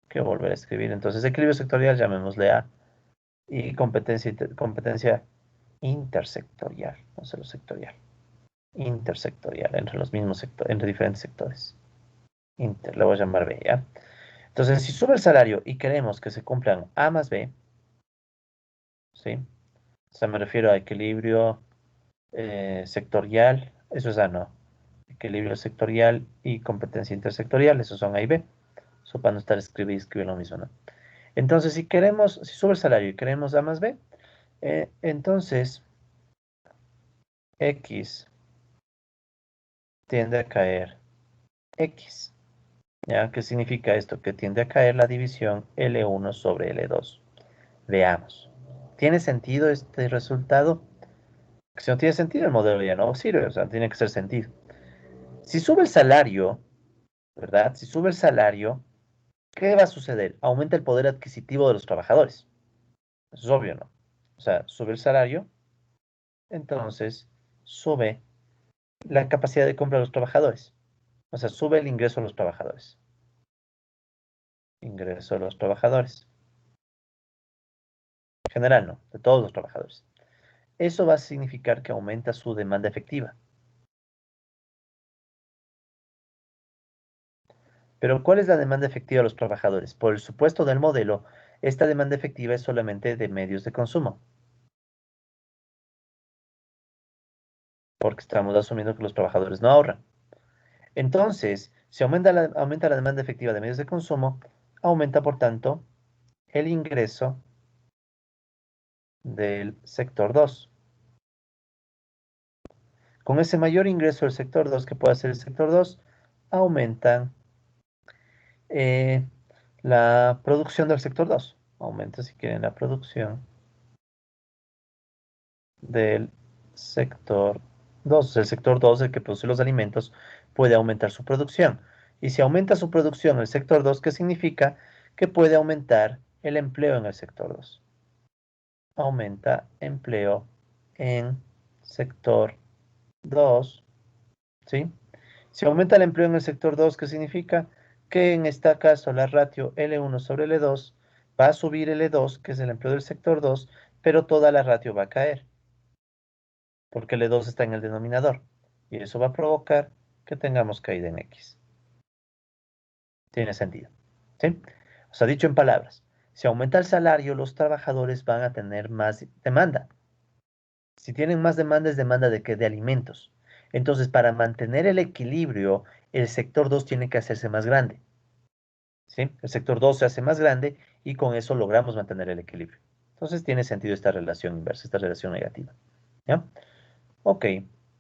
que volver a escribir, entonces equilibrio sectorial, llamémosle A, y competencia intersectorial, no solo sectorial. intersectorial, entre los mismos sectores, entre diferentes sectores. Le voy a llamar B, ¿ya? Entonces, si sube el salario y queremos que se cumplan A más B, ¿sí? O sea, me refiero a equilibrio sectorial, eso es A, no. Equilibrio sectorial y competencia intersectorial, esos son A y B. Eso para no estar escribir lo mismo, ¿no? Entonces, si queremos, si sube el salario y queremos A más B, entonces X tiende a caer X. ¿Ya? ¿Qué significa esto? Que tiende a caer la división L1 sobre L2. Veamos. ¿Tiene sentido este resultado? Si no tiene sentido, el modelo ya no sirve, o sea, tiene que ser sentido. Si sube el salario, ¿verdad? Si sube el salario, ¿qué va a suceder? Aumenta el poder adquisitivo de los trabajadores. Eso es obvio, ¿no? O sea, sube el salario, entonces sube la capacidad de compra de los trabajadores. O sea, sube el ingreso a los trabajadores. Ingreso a los trabajadores. En general, no, de todos los trabajadores. Eso va a significar que aumenta su demanda efectiva. Pero ¿cuál es la demanda efectiva de los trabajadores? Por el supuesto del modelo, esta demanda efectiva es solamente de medios de consumo, porque estamos asumiendo que los trabajadores no ahorran. Entonces, si aumenta la demanda efectiva de medios de consumo, aumenta, por tanto, el ingreso del sector 2. Con ese mayor ingreso del sector 2 que puede hacer el sector 2, aumentan eh, la producción del sector 2. Aumenta, si quieren, la producción del sector 2. El sector 2, el que produce los alimentos, puede aumentar su producción. Y si aumenta su producción el sector 2, ¿qué significa? Que puede aumentar el empleo en el sector 2. Aumenta empleo en sector 2, ¿sí? Si aumenta el empleo en el sector 2, ¿qué significa? Que en este caso la ratio L1 sobre L2 va a subir L2, que es el empleo del sector 2, pero toda la ratio va a caer, porque L2 está en el denominador. Y eso va a provocar que tengamos caída en X. Tiene sentido, ¿sí? O sea, dicho en palabras, si aumenta el salario, los trabajadores van a tener más demanda. Si tienen más demanda, es demanda de qué? De alimentos. Entonces, para mantener el equilibrio, el sector 2 tiene que hacerse más grande. ¿Sí? El sector 2 se hace más grande y con eso logramos mantener el equilibrio. Entonces, tiene sentido esta relación inversa, esta relación negativa. ¿Ya? Ok.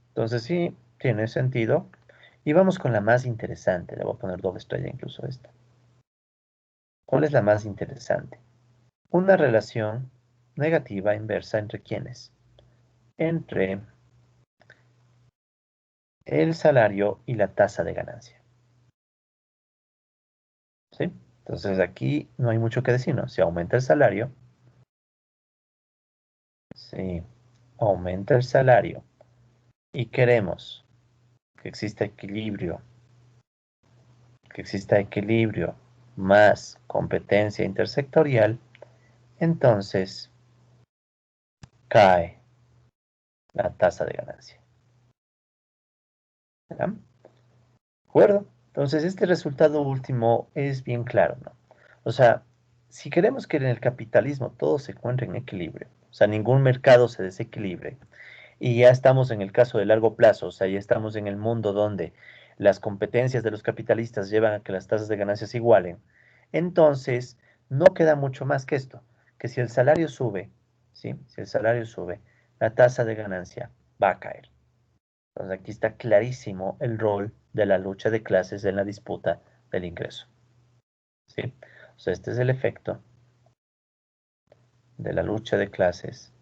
Entonces, sí, tiene sentido. Y vamos con la más interesante. Le voy a poner doble estrella incluso a esta. ¿Cuál es la más interesante? Una relación negativa inversa entre quiénes? Entre el salario y la tasa de ganancia. ¿Sí? Entonces aquí no hay mucho que decir, ¿no? Si aumenta el salario, si aumenta el salario y queremos que exista equilibrio más competencia intersectorial, entonces cae la tasa de ganancia. ¿Ya? ¿De acuerdo? Entonces este resultado último es bien claro, ¿no? O sea, si queremos que en el capitalismo todo se encuentre en equilibrio, o sea, ningún mercado se desequilibre, y ya estamos en el caso de largo plazo, o sea, ya estamos en el mundo donde las competencias de los capitalistas llevan a que las tasas de ganancias se igualen. Entonces, no queda mucho más que esto, que si el salario sube, ¿sí? Si el salario sube, la tasa de ganancia va a caer. Entonces, aquí está clarísimo el rol de la lucha de clases en la disputa del ingreso, ¿sí? O sea, este es el efecto de la lucha de clases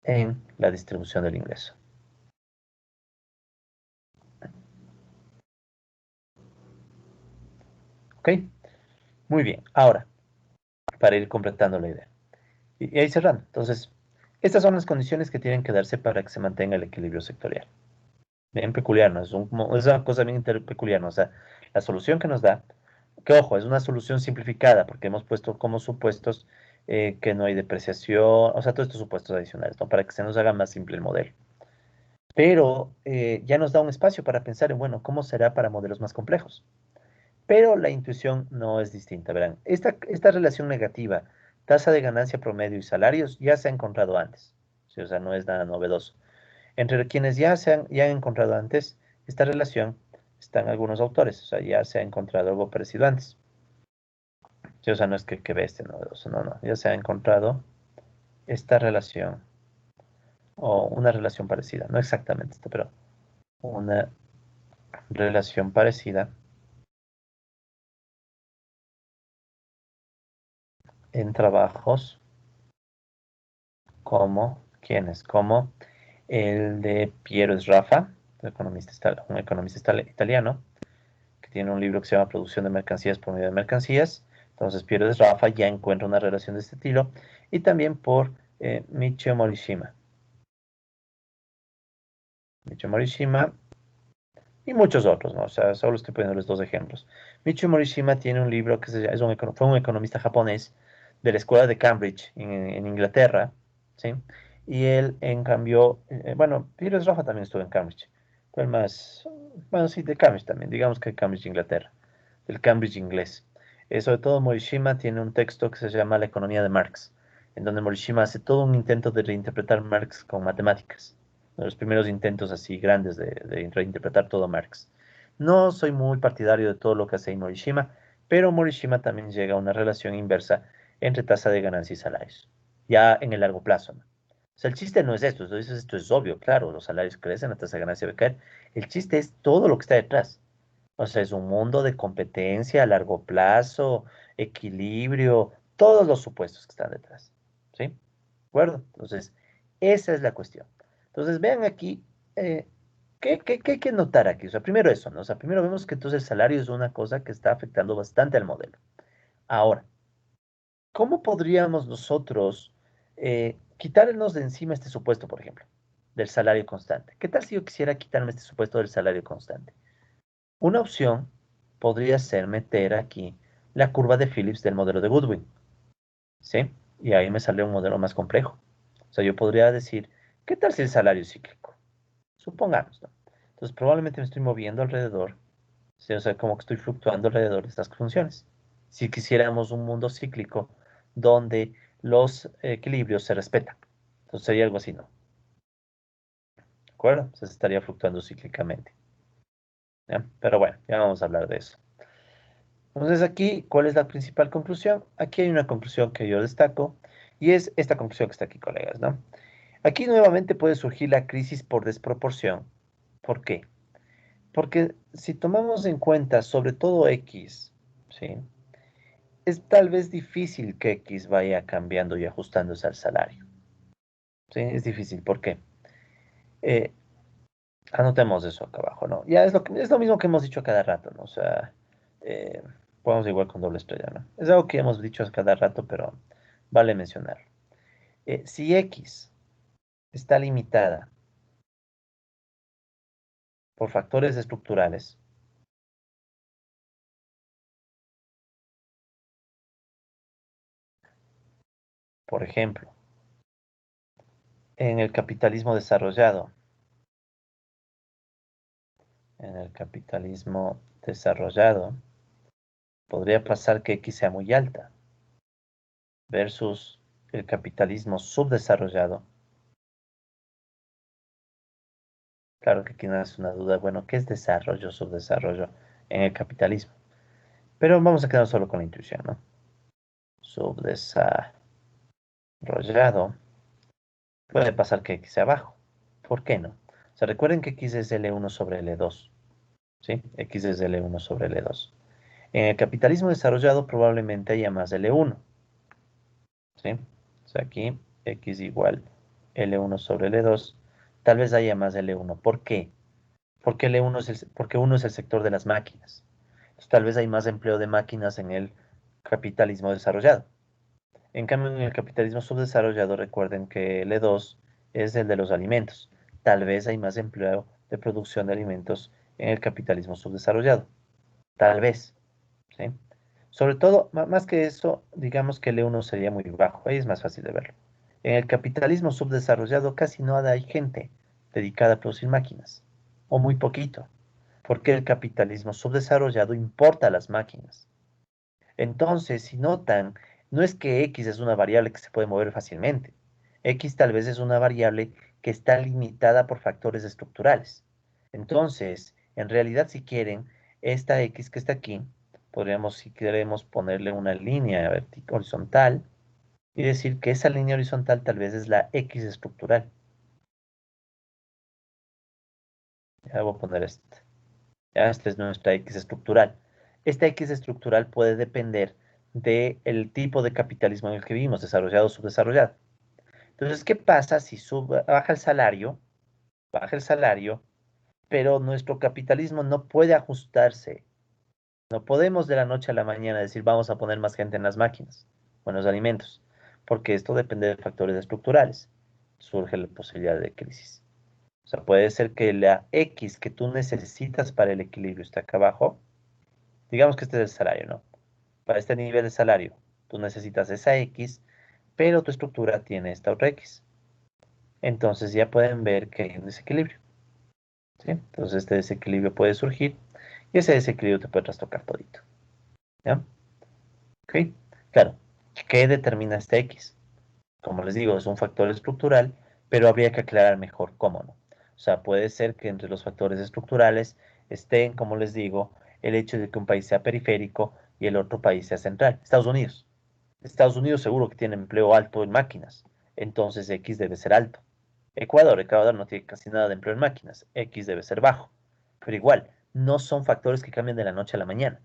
en la distribución del ingreso. ¿Ok? Muy bien. Ahora, para ir completando la idea. Y ahí cerrando. Entonces, estas son las condiciones que tienen que darse para que se mantenga el equilibrio sectorial. Bien peculiar, ¿no? Es una cosa bien peculiar, ¿no? O sea, la solución que nos da, que ojo, es una solución simplificada porque hemos puesto como supuestos que no hay depreciación, o sea, todos estos supuestos adicionales, ¿no? Para que se nos haga más simple el modelo. Pero ya nos da un espacio para pensar en, bueno, ¿cómo será para modelos más complejos? Pero la intuición no es distinta, verán. Esta relación negativa, tasa de ganancia promedio y salarios, ya se ha encontrado antes. Sí, o sea, no es nada novedoso. Entre quienes ya han encontrado antes esta relación, están algunos autores, o sea, ya se ha encontrado algo parecido antes. Sí, o sea, no es que ve novedoso, no, no, ya se ha encontrado esta relación, o una relación parecida, no exactamente esta, pero una relación parecida en trabajos como, ¿quiénes? Como el de Piero Sraffa, un economista italiano, que tiene un libro que se llama Producción de Mercancías por medio de mercancías. Entonces, Piero Sraffa ya encuentra una relación de este estilo. Y también por Michio Morishima. Michio Morishima y muchos otros, ¿no? O sea, solo estoy poniéndoles dos ejemplos. Michio Morishima tiene un libro que fue un economista japonés de la escuela de Cambridge en Inglaterra, ¿sí? Y él, en cambio, bueno, Piero Sraffa también estuvo en Cambridge, fue el más, bueno, sí, de Cambridge también, digamos que Cambridge, Inglaterra, del Cambridge inglés. Sobre todo Morishima tiene un texto que se llama La economía de Marx, en donde Morishima hace todo un intento de reinterpretar Marx con matemáticas, de los primeros intentos así grandes de reinterpretar todo Marx. No soy muy partidario de todo lo que hace Morishima, pero Morishima también llega a una relación inversa entre tasa de ganancia y salarios, ya en el largo plazo, ¿no? O sea, el chiste no es esto, esto es obvio, claro, los salarios crecen, la tasa de ganancia va a caer. El chiste es todo lo que está detrás. O sea, es un mundo de competencia a largo plazo, equilibrio, todos los supuestos que están detrás. ¿Sí? ¿De acuerdo? Entonces, esa es la cuestión. Entonces, vean aquí, eh, ¿qué hay que notar aquí? O sea, primero eso, ¿no? O sea, primero vemos que entonces el salario es una cosa que está afectando bastante al modelo. Ahora, ¿cómo podríamos nosotros quitarnos de encima este supuesto, por ejemplo, del salario constante? ¿Qué tal si yo quisiera quitarme este supuesto del salario constante? Una opción podría ser meter aquí la curva de Phillips del modelo de Goodwin, ¿sí? Y ahí me sale un modelo más complejo. O sea, yo podría decir, ¿qué tal si el salario es cíclico? Supongamos, ¿no? Entonces, probablemente me estoy moviendo alrededor, ¿sí? O sea, como que estoy fluctuando alrededor de estas funciones. Si quisiéramos un mundo cíclico donde los equilibrios se respetan. Entonces sería algo así, ¿no? ¿De acuerdo? O sea, se estaría fluctuando cíclicamente. ¿Ya? Pero bueno, ya vamos a hablar de eso. Entonces aquí, ¿cuál es la principal conclusión? Aquí hay una conclusión que yo destaco y es esta conclusión que está aquí, colegas, ¿no? Aquí nuevamente puede surgir la crisis por desproporción. ¿Por qué? Porque si tomamos en cuenta sobre todo X, ¿sí? Es tal vez difícil que X vaya cambiando y ajustándose al salario. ¿Sí? Es difícil. ¿Por qué? Eh, Anotemos eso acá abajo, ¿no? Ya es lo mismo que hemos dicho a cada rato, ¿no? O sea, eh, podemos igual con doble estrella, ¿no? Es algo que hemos dicho a cada rato, pero vale mencionar. Si X está limitada por factores estructurales, por ejemplo, en el capitalismo desarrollado, en el capitalismo desarrollado, podría pasar que X sea muy alta versus el capitalismo subdesarrollado. Claro que aquí no es una duda, bueno, ¿qué es desarrollo, subdesarrollo en el capitalismo? Pero vamos a quedar solo con la intuición, ¿no? Subdesarrollado puede pasar que X sea bajo. ¿Por qué no? O sea, recuerden que X es L1 sobre L2, ¿sí? X es L1 sobre L2. En el capitalismo desarrollado probablemente haya más L1, ¿sí? O sea, aquí X igual L1 sobre L2, tal vez haya más L1. ¿Por qué? Porque uno es el sector de las máquinas. Entonces, tal vez hay más empleo de máquinas en el capitalismo desarrollado. En cambio, en el capitalismo subdesarrollado, recuerden que L2 es el de los alimentos. Tal vez hay más empleo de producción de alimentos en el capitalismo subdesarrollado. Tal vez, ¿sí? Sobre todo, más que eso, digamos que el E1 sería muy bajo, ahí es más fácil de verlo. En el capitalismo subdesarrollado casi no hay gente dedicada a producir máquinas, o muy poquito, porque el capitalismo subdesarrollado importa las máquinas. Entonces, si notan, no es que X es una variable que se puede mover fácilmente. X tal vez es una variable que está limitada por factores estructurales. Entonces, en realidad, si quieren, esta X que está aquí, podríamos, si queremos, ponerle una línea horizontal y decir que esa línea horizontal tal vez es la X estructural. Ya voy a poner esta. Ya, esta es nuestra X estructural. Esta X estructural puede depender del tipo de capitalismo en el que vivimos, desarrollado o subdesarrollado. Entonces, ¿qué pasa si baja el salario? Baja el salario, pero nuestro capitalismo no puede ajustarse. No podemos de la noche a la mañana decir vamos a poner más gente en las máquinas o en los alimentos, porque esto depende de factores estructurales. Surge la posibilidad de crisis. O sea, puede ser que la X que tú necesitas para el equilibrio está acá abajo. Digamos que este es el salario, ¿no? Para este nivel de salario, tú necesitas esa X, pero tu estructura tiene esta otra X. Entonces ya pueden ver que hay un desequilibrio, ¿sí? Entonces este desequilibrio puede surgir y ese desequilibrio te puede trastocar todito, ¿ya? ¿Ok? Claro, ¿qué determina esta X? Como les digo, es un factor estructural, pero habría que aclarar mejor cómo no. O sea, puede ser que entre los factores estructurales estén, como les digo, el hecho de que un país sea periférico y el otro país sea central. Estados Unidos. Estados Unidos seguro que tiene empleo alto en máquinas, entonces X debe ser alto. Ecuador no tiene casi nada de empleo en máquinas, X debe ser bajo. Pero igual, no son factores que cambian de la noche a la mañana.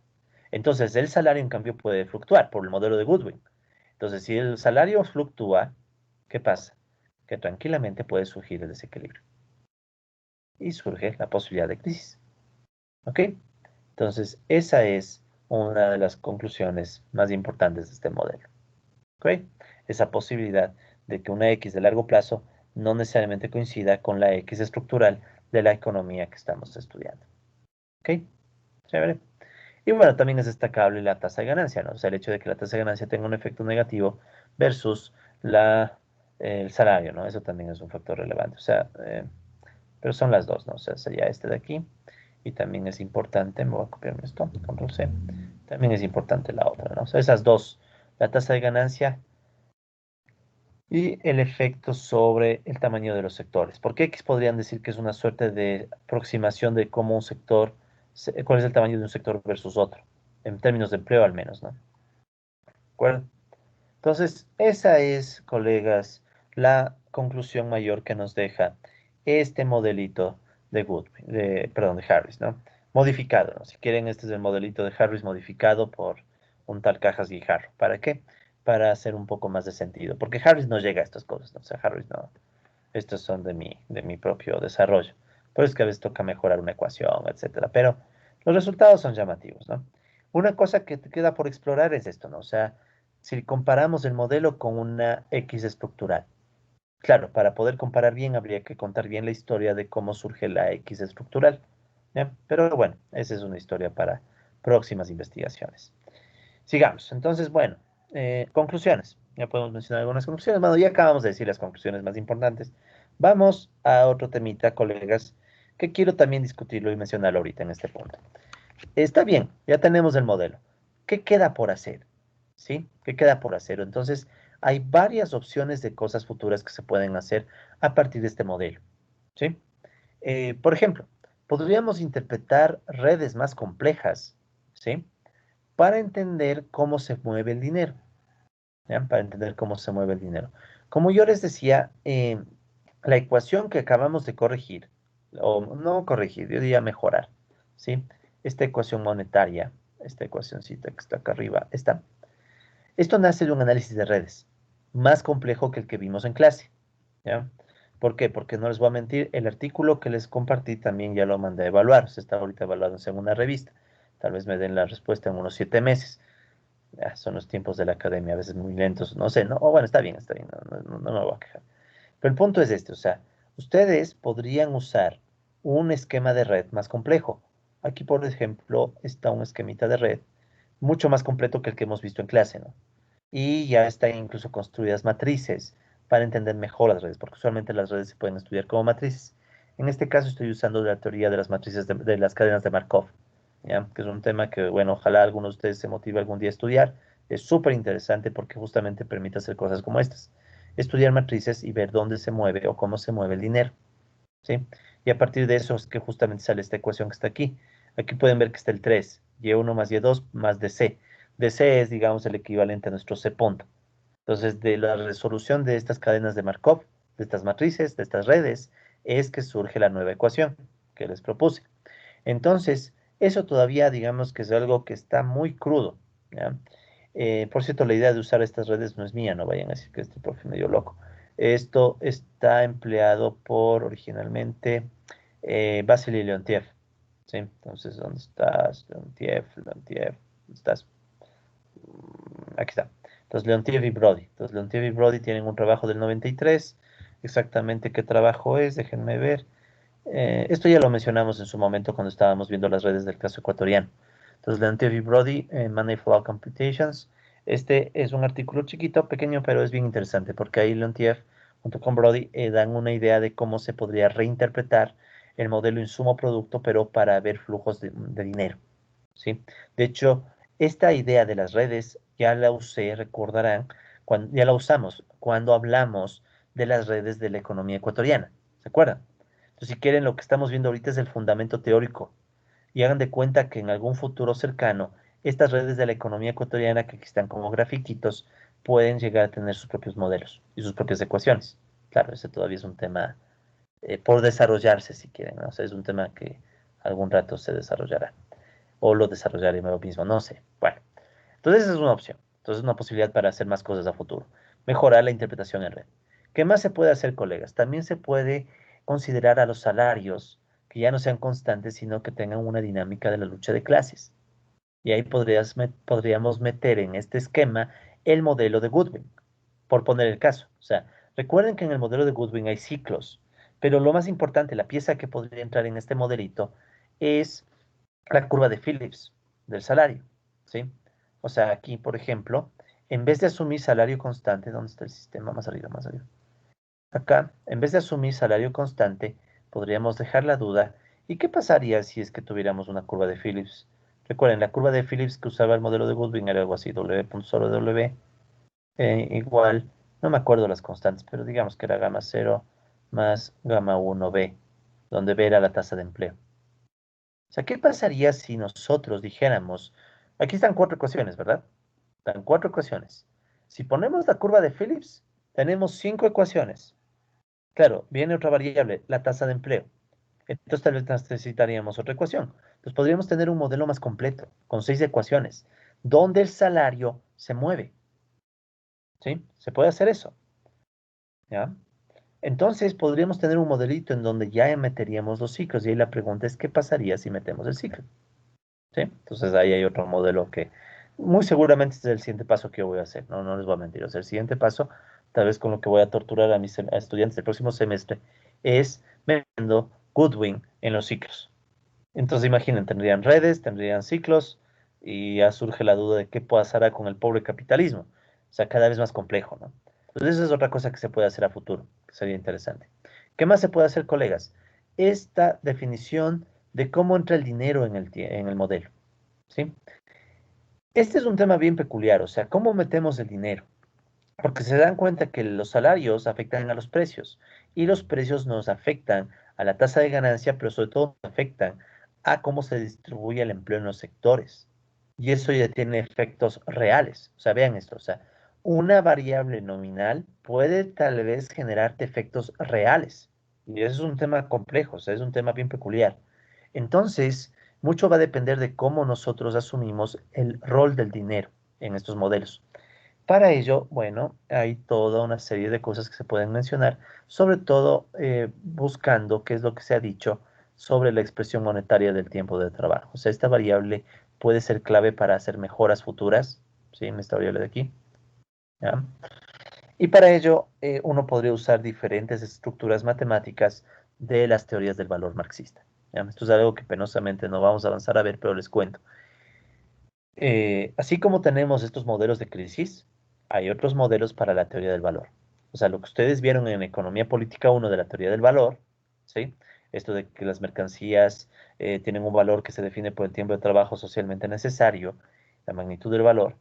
Entonces, el salario en cambio puede fluctuar por el modelo de Goodwin. Entonces, si el salario fluctúa, ¿qué pasa? Que tranquilamente puede surgir el desequilibrio y surge la posibilidad de crisis. ¿Ok? Entonces, esa es una de las conclusiones más importantes de este modelo. ¿Ok? Esa posibilidad de que una X de largo plazo no necesariamente coincida con la X estructural de la economía que estamos estudiando. ¿Ok? Chévere. Y bueno, también es destacable la tasa de ganancia, ¿no? O sea, el hecho de que la tasa de ganancia tenga un efecto negativo versus el salario, ¿no? Eso también es un factor relevante. O sea, pero son las dos, ¿no? O sea, sería este de aquí. Y también es importante, me voy a copiarme esto, control C. También es importante la otra, ¿no? O sea, esas dos, la tasa de ganancia y el efecto sobre el tamaño de los sectores. Porque X podrían decir que es una suerte de aproximación de cómo un sector, cuál es el tamaño de un sector versus otro, en términos de empleo al menos, ¿no? ¿De acuerdo? Entonces, esa es, colegas, la conclusión mayor que nos deja este modelito de Goodwin, perdón, de Harris, ¿no? Modificado, ¿no? Si quieren, este es el modelito de Harris modificado por un tal Cajas Guijarro. ¿Para qué? Para hacer un poco más de sentido, porque Harris no llega a estas cosas, ¿no? O sea, Harris no, estos son de mi propio desarrollo. Por eso es que a veces toca mejorar una ecuación, etcétera. Pero los resultados son llamativos, ¿no? Una cosa que te queda por explorar es esto, ¿no? O sea, si comparamos el modelo con una X estructural. Claro, para poder comparar bien habría que contar bien la historia de cómo surge la X estructural, ¿ya? Pero bueno, esa es una historia para próximas investigaciones. Sigamos. Entonces, bueno, conclusiones. Ya podemos mencionar algunas conclusiones. Bueno, ya acabamos de decir las conclusiones más importantes. Vamos a otro temita, colegas, que quiero también discutirlo y mencionarlo ahorita en este punto. Está bien, ya tenemos el modelo. ¿Qué queda por hacer? ¿Sí? ¿Qué queda por hacer? Entonces, hay varias opciones de cosas futuras que se pueden hacer a partir de este modelo. ¿Sí? Por ejemplo, podríamos interpretar redes más complejas, ¿sí? Para entender cómo se mueve el dinero, ¿ya? Para entender cómo se mueve el dinero. Como yo les decía, la ecuación que acabamos de corregir, o no corregir, yo diría mejorar, ¿sí? Esta ecuación monetaria, esta ecuacióncita que está acá arriba, está. Esto nace de un análisis de redes, más complejo que el que vimos en clase, ¿ya? ¿Por qué? Porque no les voy a mentir, el artículo que les compartí también ya lo mandé a evaluar, se está ahorita evaluando en segunda revista. Tal vez me den la respuesta en unos 7 meses. Son los tiempos de la academia, a veces muy lentos, no sé, ¿no? O bueno, está bien, no me voy a quejar. Pero el punto es este, o sea, ustedes podrían usar un esquema de red más complejo. Aquí, por ejemplo, está un esquemita de red mucho más completo que el que hemos visto en clase, ¿no? Y ya están incluso construidas matrices para entender mejor las redes, porque usualmente las redes se pueden estudiar como matrices. En este caso estoy usando la teoría de las matrices de las cadenas de Markov, ¿ya? Que es un tema que, bueno, ojalá alguno de ustedes se motive algún día a estudiar. Es súper interesante porque justamente permite hacer cosas como estas. Estudiar matrices y ver dónde se mueve o cómo se mueve el dinero, ¿sí? Y a partir de eso es que justamente sale esta ecuación que está aquí. Aquí pueden ver que está el 3, Y1 más Y2 más DC. DC es, digamos, el equivalente a nuestro C punto. Entonces, de la resolución de estas cadenas de Markov, de estas matrices, de estas redes, es que surge la nueva ecuación que les propuse. Entonces, eso todavía, digamos que es algo que está muy crudo, ¿ya? Por cierto, la idea de usar estas redes no es mía, no vayan a decir que este profe medio loco. Esto está empleado por originalmente Vasily Leontiev, ¿sí? Entonces, ¿dónde estás? Leontiev, ¿dónde estás? Aquí está. Entonces, Leontiev y Brody. Entonces, Leontiev y Brody tienen un trabajo del 93. Exactamente qué trabajo es, déjenme ver. Esto ya lo mencionamos en su momento cuando estábamos viendo las redes del caso ecuatoriano. Entonces, Leontiev y Brody, Manifold Computations. Este es un artículo chiquito, pequeño, pero es bien interesante porque ahí Leontiev junto con Brody dan una idea de cómo se podría reinterpretar el modelo insumo-producto, pero para ver flujos de dinero, ¿sí? De hecho, esta idea de las redes ya la usé, recordarán, ya la usamos cuando hablamos de las redes de la economía ecuatoriana. ¿Se acuerdan? Entonces, si quieren, lo que estamos viendo ahorita es el fundamento teórico. Y hagan de cuenta que en algún futuro cercano, estas redes de la economía ecuatoriana, que aquí están como grafiquitos, pueden llegar a tener sus propios modelos y sus propias ecuaciones. Claro, ese todavía es un tema por desarrollarse, si quieren, ¿no? O sea, es un tema que algún rato se desarrollará. O lo desarrollaré yo mismo, no sé. Bueno, entonces esa es una opción. Entonces es una posibilidad para hacer más cosas a futuro. Mejorar la interpretación en red. ¿Qué más se puede hacer, colegas? También se puede considerar a los salarios que ya no sean constantes, sino que tengan una dinámica de la lucha de clases. Y ahí podríamos meter en este esquema el modelo de Goodwin, por poner el caso. O sea, recuerden que en el modelo de Goodwin hay ciclos, pero lo más importante, la pieza que podría entrar en este modelito es la curva de Phillips del salario, ¿sí? O sea, aquí, por ejemplo, en vez de asumir salario constante, ¿dónde está el sistema? Más arriba, más arriba. Acá, en vez de asumir salario constante, podríamos dejar la duda. ¿Y qué pasaría si es que tuviéramos una curva de Phillips? Recuerden, la curva de Phillips que usaba el modelo de Goodwin era algo así, W.0W igual, no me acuerdo las constantes, pero digamos que era gamma 0 más gamma 1B, donde B era la tasa de empleo. O sea, ¿qué pasaría si nosotros dijéramos, aquí están cuatro ecuaciones, ¿verdad? Están cuatro ecuaciones. Si ponemos la curva de Phillips, tenemos cinco ecuaciones. Claro, viene otra variable, la tasa de empleo. Entonces tal vez necesitaríamos otra ecuación. Entonces podríamos tener un modelo más completo, con seis ecuaciones, donde el salario se mueve. ¿Sí? Se puede hacer eso. ¿Ya? Entonces podríamos tener un modelito en donde ya meteríamos los ciclos. Y ahí la pregunta es, ¿qué pasaría si metemos el ciclo? ¿Sí? Entonces ahí hay otro modelo que muy seguramente es el siguiente paso que yo voy a hacer. No, no les voy a mentir. O sea, el siguiente paso, tal vez con lo que voy a torturar a mis estudiantes del próximo semestre, es metiendo Goodwin en los ciclos. Entonces imaginen, tendrían redes, tendrían ciclos, y ya surge la duda de qué pasará con el pobre capitalismo. O sea, cada vez más complejo, ¿no? Entonces esa es otra cosa que se puede hacer a futuro, que sería interesante. ¿Qué más se puede hacer, colegas? Esta definición de cómo entra el dinero en el modelo, ¿sí? Este es un tema bien peculiar, o sea, ¿cómo metemos el dinero? Porque se dan cuenta que los salarios afectan a los precios y los precios nos afectan a la tasa de ganancia, pero sobre todo nos afectan a cómo se distribuye el empleo en los sectores. Y eso ya tiene efectos reales. O sea, vean esto, o sea, una variable nominal puede tal vez generarte efectos reales. Y eso es un tema complejo, o sea, es un tema bien peculiar. Entonces, mucho va a depender de cómo nosotros asumimos el rol del dinero en estos modelos. Para ello, bueno, hay toda una serie de cosas que se pueden mencionar, sobre todo buscando qué es lo que se ha dicho sobre la expresión monetaria del tiempo de trabajo. O sea, esta variable puede ser clave para hacer mejoras futuras, ¿sí? En esta variable de aquí, ¿ya? Y para ello, uno podría usar diferentes estructuras matemáticas de las teorías del valor marxista, ¿ya? Esto es algo que penosamente no vamos a avanzar a ver, pero les cuento. Así como tenemos estos modelos de crisis, hay otros modelos para la teoría del valor. O sea, lo que ustedes vieron en Economía Política 1 de la teoría del valor, ¿sí? Esto de que las mercancías tienen un valor que se define por el tiempo de trabajo socialmente necesario, la magnitud del valor,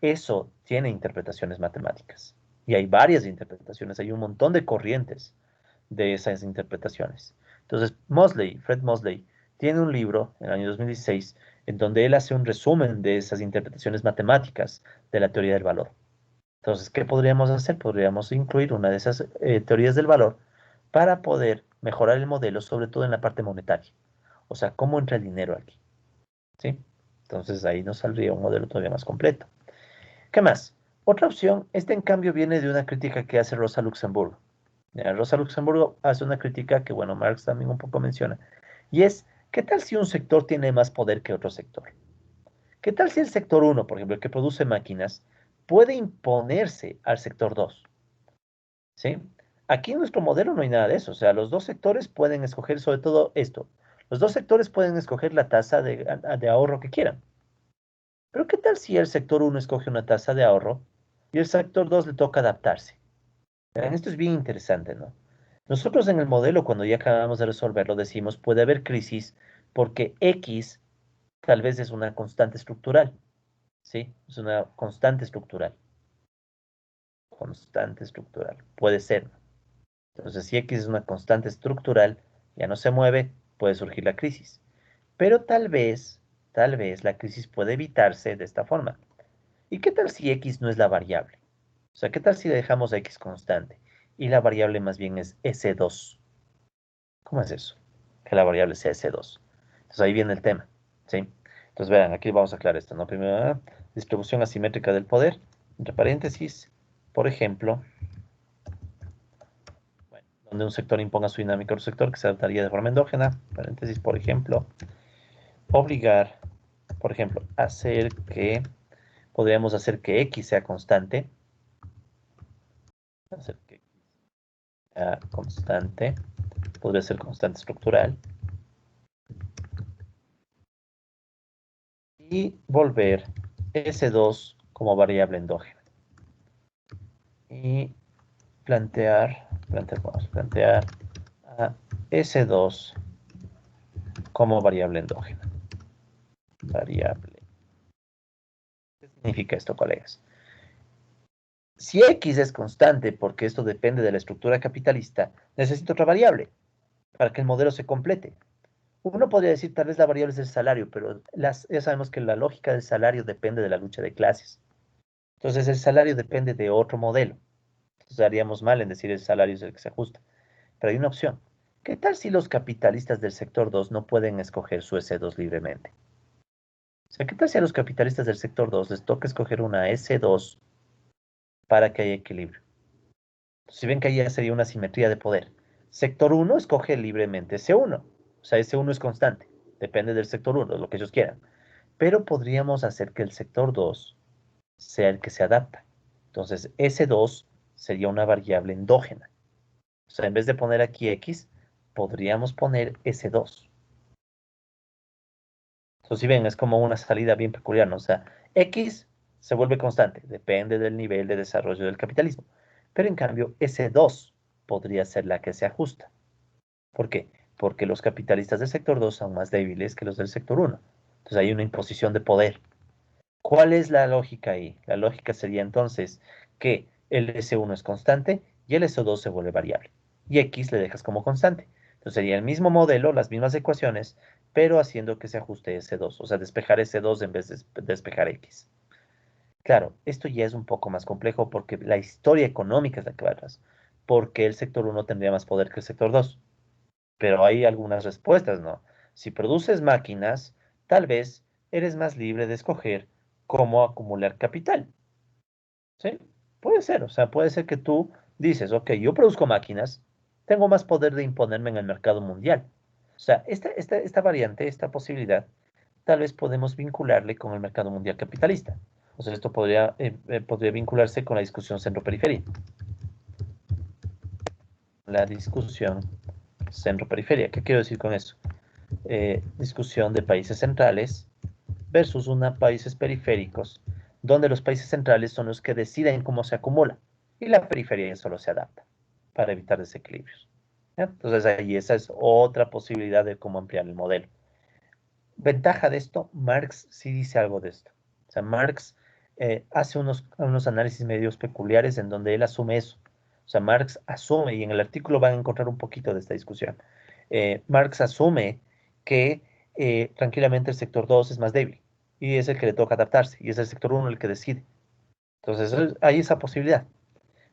eso tiene interpretaciones matemáticas. Y hay varias interpretaciones, hay un montón de corrientes de esas interpretaciones. Entonces, Fred Mosley, tiene un libro en el año 2016 en donde él hace un resumen de esas interpretaciones matemáticas de la teoría del valor. Entonces, ¿qué podríamos hacer? Podríamos incluir una de esas teorías del valor para poder mejorar el modelo, sobre todo en la parte monetaria. O sea, ¿cómo entra el dinero aquí? ¿Sí? Entonces ahí nos saldría un modelo todavía más completo. ¿Qué más? Otra opción, este en cambio viene de una crítica que hace Rosa Luxemburgo. Rosa Luxemburgo hace una crítica que, bueno, Marx también un poco menciona, y es, ¿qué tal si un sector tiene más poder que otro sector? ¿Qué tal si el sector uno, por ejemplo, el que produce máquinas, puede imponerse al sector 2? ¿Sí? Aquí en nuestro modelo no hay nada de eso, o sea, los dos sectores pueden escoger sobre todo esto. Los dos sectores pueden escoger la tasa de ahorro que quieran. Pero ¿qué tal si el sector uno escoge una tasa de ahorro y el sector 2 le toca adaptarse? Verán, esto es bien interesante, ¿no? Nosotros en el modelo, cuando ya acabamos de resolverlo, decimos puede haber crisis porque X tal vez es una constante estructural, ¿sí? Es una constante estructural. Constante estructural. Puede ser. Entonces, si X es una constante estructural, ya no se mueve, puede surgir la crisis. Pero tal vez la crisis puede evitarse de esta forma. ¿Y qué tal si X no es la variable? O sea, ¿qué tal si dejamos a X constante y la variable más bien es S2? ¿Cómo es eso? Que la variable sea S2. Entonces ahí viene el tema, ¿sí? Entonces vean, aquí vamos a aclarar esto, ¿no? Primero, distribución asimétrica del poder, entre paréntesis, por ejemplo, bueno, donde un sector imponga su dinámica a otro sector que se adaptaría de forma endógena, paréntesis, por ejemplo, obligar, por ejemplo, podríamos hacer que X sea constante, hacer que X sea constante, podría ser constante estructural, y volver S2 como variable endógena. Y vamos a plantear a S2 como variable endógena. Variable. ¿Qué significa esto, colegas? Si X es constante, porque esto depende de la estructura capitalista, necesito otra variable para que el modelo se complete. Uno podría decir, tal vez la variable es el salario, pero ya sabemos que la lógica del salario depende de la lucha de clases. Entonces, el salario depende de otro modelo. Entonces, haríamos mal en decir el salario es el que se ajusta. Pero hay una opción. ¿Qué tal si los capitalistas del sector 2 no pueden escoger su S2 libremente? O sea, ¿qué tal si a los capitalistas del sector 2 les toca escoger una S2 para que haya equilibrio? Si ven que ahí ya sería una simetría de poder. Sector 1 escoge libremente S1. O sea, S1 es constante. Depende del sector 1, lo que ellos quieran. Pero podríamos hacer que el sector 2 sea el que se adapta. Entonces, S2 sería una variable endógena. O sea, en vez de poner aquí X, podríamos poner S2. Entonces, si ven, es como una salida bien peculiar, ¿no? O sea, X se vuelve constante, depende del nivel de desarrollo del capitalismo. Pero en cambio, S2 podría ser la que se ajusta. ¿Por qué? Porque los capitalistas del sector 2 son más débiles que los del sector 1. Entonces hay una imposición de poder. ¿Cuál es la lógica ahí? La lógica sería entonces que el S1 es constante y el S2 se vuelve variable. Y X le dejas como constante. Entonces sería el mismo modelo, las mismas ecuaciones, pero haciendo que se ajuste S2. O sea, despejar S2 en vez de despejar X. Claro, esto ya es un poco más complejo porque la historia económica es la que va atrás. Porque el sector 1 tendría más poder que el sector 2. Pero hay algunas respuestas, ¿no? Si produces máquinas, tal vez eres más libre de escoger cómo acumular capital, ¿sí? Puede ser, o sea, puede ser que tú dices, ok, yo produzco máquinas, tengo más poder de imponerme en el mercado mundial. O sea, esta variante, esta posibilidad, tal vez podemos vincularle con el mercado mundial capitalista. O sea, esto podría vincularse con la discusión centro-periferia. La discusión centro-periferia. ¿Qué quiero decir con eso? Discusión de países centrales versus una países periféricos, donde los países centrales son los que deciden cómo se acumula y la periferia solo se adapta para evitar desequilibrios. ¿Ya? Entonces ahí esa es otra posibilidad de cómo ampliar el modelo. Ventaja de esto, Marx sí dice algo de esto. O sea, Marx hace unos análisis medios peculiares en donde él asume eso. O sea, Marx asume, y en el artículo van a encontrar un poquito de esta discusión, Marx asume que tranquilamente el sector 2 es más débil y es el que le toca adaptarse y es el sector uno el que decide. Entonces, hay esa posibilidad.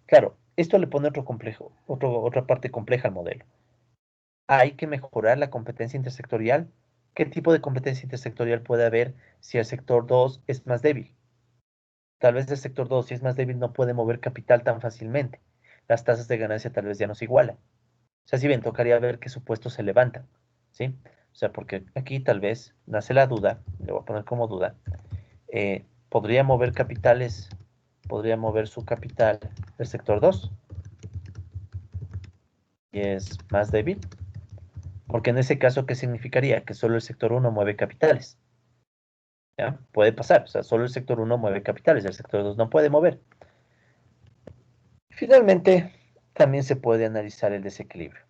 Claro, esto le pone otro complejo, otra parte compleja al modelo. Hay que mejorar la competencia intersectorial. ¿Qué tipo de competencia intersectorial puede haber si el sector 2 es más débil? Tal vez el sector 2, si es más débil, no puede mover capital tan fácilmente. Las tasas de ganancia tal vez ya no se igualan. O sea, si bien tocaría ver qué supuestos se levantan, ¿sí? O sea, porque aquí tal vez nace la duda, le voy a poner como duda, ¿podría mover capitales, podría mover su capital el sector 2 y es más débil? Porque en ese caso, ¿qué significaría? Que solo el sector uno mueve capitales. ¿Ya? Puede pasar, o sea, solo el sector uno mueve capitales, el sector 2 no puede mover. Finalmente, también se puede analizar el desequilibrio.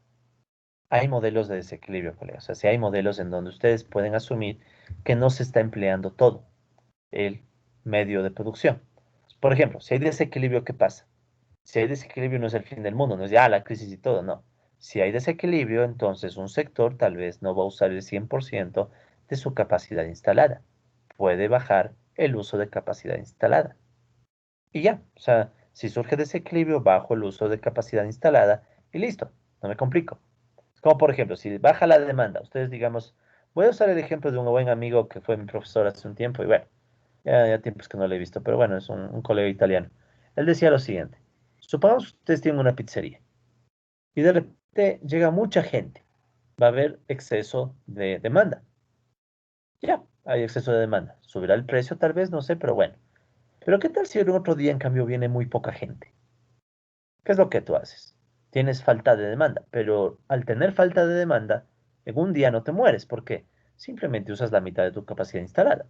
Hay modelos de desequilibrio, colegas. O sea, si hay modelos en donde ustedes pueden asumir que no se está empleando todo el medio de producción. Por ejemplo, si hay desequilibrio, ¿qué pasa? Si hay desequilibrio no es el fin del mundo, no es ya la crisis y todo, no. Si hay desequilibrio, entonces un sector tal vez no va a usar el 100% de su capacidad instalada. Puede bajar el uso de capacidad instalada. Y ya, o sea, si surge desequilibrio, bajo el uso de capacidad instalada y listo, no me complico. Es como por ejemplo, si baja la demanda, ustedes digamos, voy a usar el ejemplo de un buen amigo que fue mi profesor hace un tiempo y bueno, ya tiempos que no lo he visto, pero bueno, es un colega italiano. Él decía lo siguiente, supongamos que ustedes tienen una pizzería y de repente llega mucha gente, va a haber exceso de demanda. Ya, hay exceso de demanda. Subirá el precio tal vez, no sé, pero bueno. Pero ¿qué tal si el otro día en cambio viene muy poca gente? ¿Qué es lo que tú haces? Tienes falta de demanda, pero al tener falta de demanda, en un día no te mueres. ¿Por qué? Simplemente usas la mitad de tu capacidad instalada.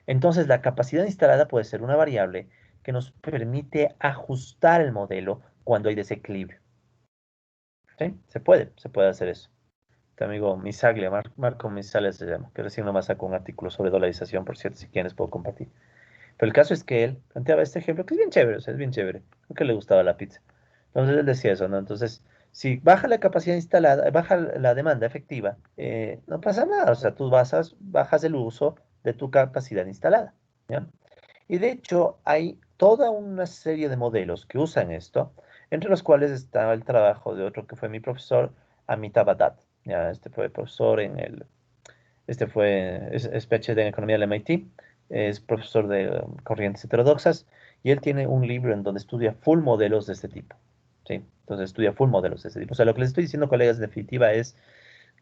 Entonces, la capacidad instalada puede ser una variable que nos permite ajustar el modelo cuando hay desequilibrio. ¿Sí? Se puede hacer eso. Este amigo Misaglia, Marco Misaglia se llama, que recién nomás sacó un artículo sobre dolarización, por cierto, si quieres puedo compartir. Pero el caso es que él planteaba este ejemplo que es bien chévere, o sea, es bien chévere. Creo que le gustaba la pizza. Entonces él decía eso, ¿no? Entonces, si baja la capacidad instalada, baja la demanda efectiva, no pasa nada, o sea, tú bajas el uso de tu capacidad instalada, ¿ya? Y de hecho, hay toda una serie de modelos que usan esto, entre los cuales está el trabajo de otro que fue mi profesor, Amitabh Bhatt. Ya, este fue profesor es PhD en economía del MIT, es profesor de corrientes heterodoxas, y él tiene un libro en donde estudia full modelos de este tipo. ¿Sí? Entonces estudia full modelos de este tipo. O sea, lo que les estoy diciendo, colegas, en definitiva, es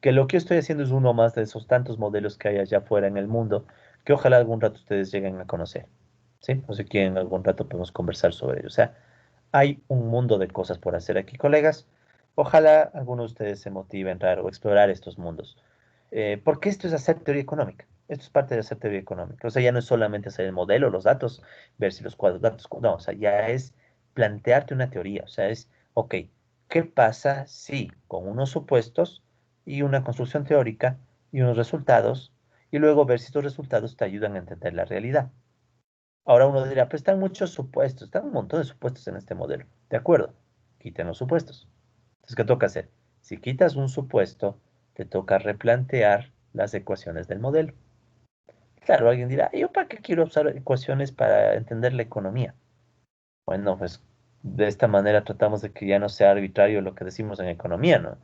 que lo que yo estoy haciendo es uno más de esos tantos modelos que hay allá afuera en el mundo, que ojalá algún rato ustedes lleguen a conocer. ¿Sí? O si quieren, algún rato podemos conversar sobre ello. O sea, hay un mundo de cosas por hacer aquí, colegas. Ojalá algunos de ustedes se motiven a entrar o explorar estos mundos. Porque esto es hacer teoría económica. Esto es parte de hacer teoría económica. O sea, ya no es solamente hacer el modelo, los datos, ver si los cuadros datos. No, o sea, ya es plantearte una teoría. O sea, es, ok, ¿qué pasa si con unos supuestos y una construcción teórica y unos resultados, y luego ver si estos resultados te ayudan a entender la realidad? Ahora uno dirá, pues están muchos supuestos, están un montón de supuestos en este modelo. De acuerdo, quiten los supuestos. Entonces, ¿qué toca hacer? Si quitas un supuesto, te toca replantear las ecuaciones del modelo. Claro, alguien dirá, ¿yo para qué quiero usar ecuaciones para entender la economía? Bueno, pues de esta manera tratamos de que ya no sea arbitrario lo que decimos en economía, ¿no?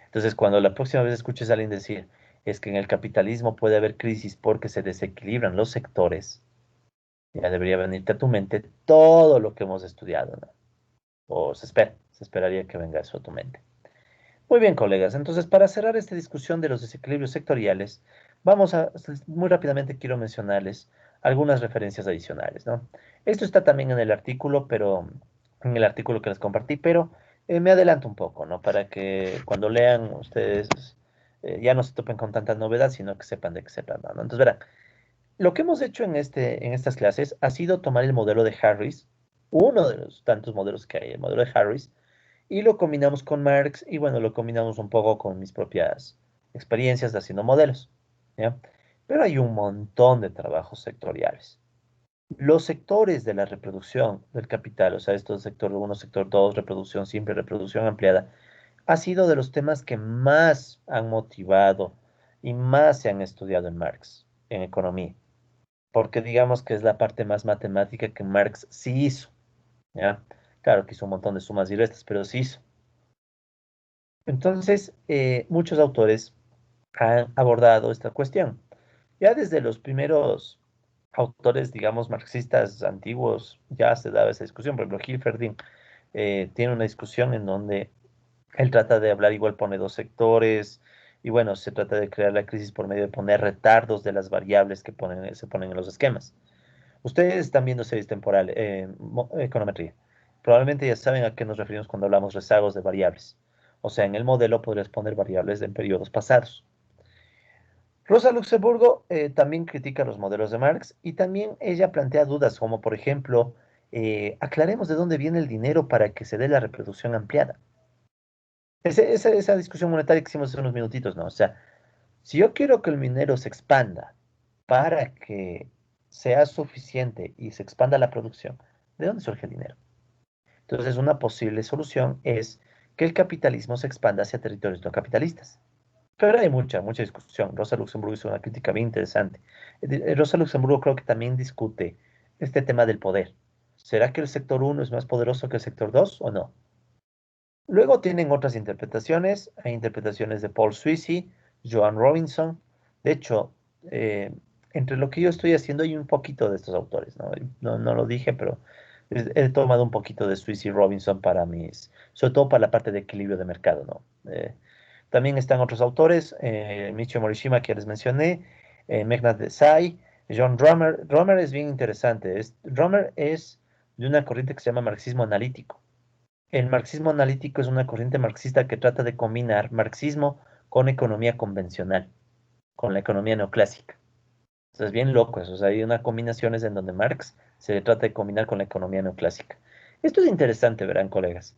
Entonces, cuando la próxima vez escuches a alguien decir, es que en el capitalismo puede haber crisis porque se desequilibran los sectores, ya debería venirte a tu mente todo lo que hemos estudiado, ¿no? O se esperaría que venga eso a tu mente. Muy bien, colegas. Entonces, para cerrar esta discusión de los desequilibrios sectoriales, muy rápidamente quiero mencionarles algunas referencias adicionales, ¿no? Esto está también en el artículo, en el artículo que les compartí, pero me adelanto un poco, ¿no? Para que cuando lean ustedes ya no se topen con tanta novedad, sino que sepan de qué se trata, ¿no? Entonces, verán, Lo que hemos hecho en estas clases ha sido tomar el modelo de Harris, uno de los tantos modelos que hay, el modelo de Harris, y lo combinamos con Marx y bueno, lo combinamos un poco con mis propias experiencias de haciendo modelos, ¿ya? Pero hay un montón de trabajos sectoriales. Los sectores de la reproducción del capital, o sea, estos sector 1, sector 2, reproducción simple, reproducción ampliada, ha sido de los temas que más han motivado y más se han estudiado en Marx, en economía, porque digamos que es la parte más matemática que Marx sí hizo, ¿ya? Claro que hizo un montón de sumas y restas, pero sí hizo. Entonces, muchos autores han abordado esta cuestión. Ya desde los primeros autores, digamos, marxistas antiguos, ya se daba esa discusión. Por ejemplo, Hilferding tiene una discusión en donde él trata de hablar, igual pone dos sectores, y bueno, se trata de crear la crisis por medio de poner retardos de las variables que se ponen en los esquemas. Ustedes están viendo series temporales, econometría. Probablemente ya saben a qué nos referimos cuando hablamos rezagos de variables. O sea, en el modelo podrías poner variables en periodos pasados. Rosa Luxemburgo también critica los modelos de Marx y también ella plantea dudas como, por ejemplo, aclaremos de dónde viene el dinero para que se dé la reproducción ampliada. Esa discusión monetaria que hicimos hace unos minutitos, ¿no? O sea, si yo quiero que el minero se expanda para que sea suficiente y se expanda la producción, ¿de dónde surge el dinero? Entonces, una posible solución es que el capitalismo se expanda hacia territorios no capitalistas. Pero hay mucha discusión. Rosa Luxemburgo hizo una crítica bien interesante. Rosa Luxemburgo creo que también discute este tema del poder. ¿Será que el sector uno es más poderoso que el sector 2 o no? Luego tienen otras interpretaciones. Hay interpretaciones de Paul Sweezy, Joan Robinson. De hecho, eh, entre lo que yo estoy haciendo hay un poquito de estos autores, ¿no? No lo dije, pero he tomado un poquito de Sweezy y Robinson para sobre todo para la parte de equilibrio de mercado, ¿no? También están otros autores, Michio Morishima, que ya les mencioné, Meghnad Desai, John Romer. Romer es bien interesante. Romer es de una corriente que se llama marxismo analítico. El marxismo analítico es una corriente marxista que trata de combinar marxismo con economía convencional, con la economía neoclásica. Entonces, es bien loco eso. O sea, hay una combinaciones en donde Marx se trata de combinar con la economía neoclásica. Esto es interesante, verán, colegas.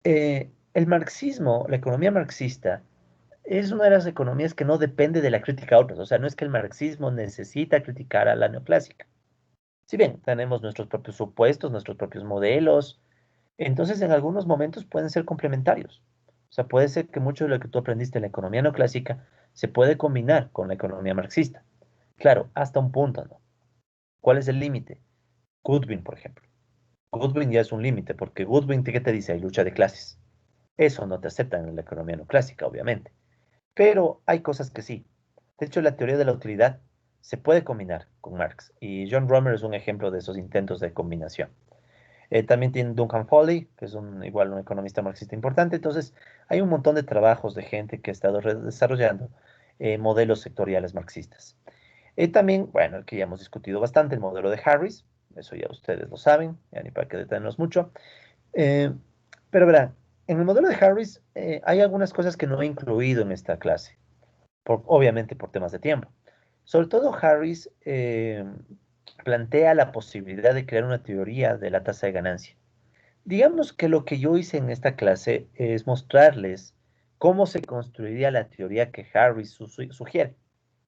El marxismo, la economía marxista, es una de las economías que no depende de la crítica a otros. O sea, no es que el marxismo necesita criticar a la neoclásica. Si bien tenemos nuestros propios supuestos, nuestros propios modelos, entonces en algunos momentos pueden ser complementarios. O sea, puede ser que mucho de lo que tú aprendiste en la economía neoclásica se puede combinar con la economía marxista. Claro, hasta un punto, ¿no? ¿Cuál es el límite? Goodwin, por ejemplo. Goodwin ya es un límite, porque Goodwin, ¿qué te dice? Hay lucha de clases. Eso no te aceptan en la economía neoclásica, obviamente. Pero hay cosas que sí. De hecho, la teoría de la utilidad se puede combinar con Marx y John Romer es un ejemplo de esos intentos de combinación. También tiene Duncan Foley, que es igual un economista marxista importante. Entonces, hay un montón de trabajos de gente que ha estado desarrollando modelos sectoriales marxistas. También, bueno, el que ya hemos discutido bastante, el modelo de Harris, eso ya ustedes lo saben, ya ni para qué detenernos mucho. Eh, pero verán, en el modelo de Harris hay algunas cosas que no he incluido en esta clase obviamente por temas de tiempo. Sobre todo Harris plantea la posibilidad de crear una teoría de la tasa de ganancia. Digamos que lo que yo hice en esta clase es mostrarles cómo se construiría la teoría que Harris sugiere,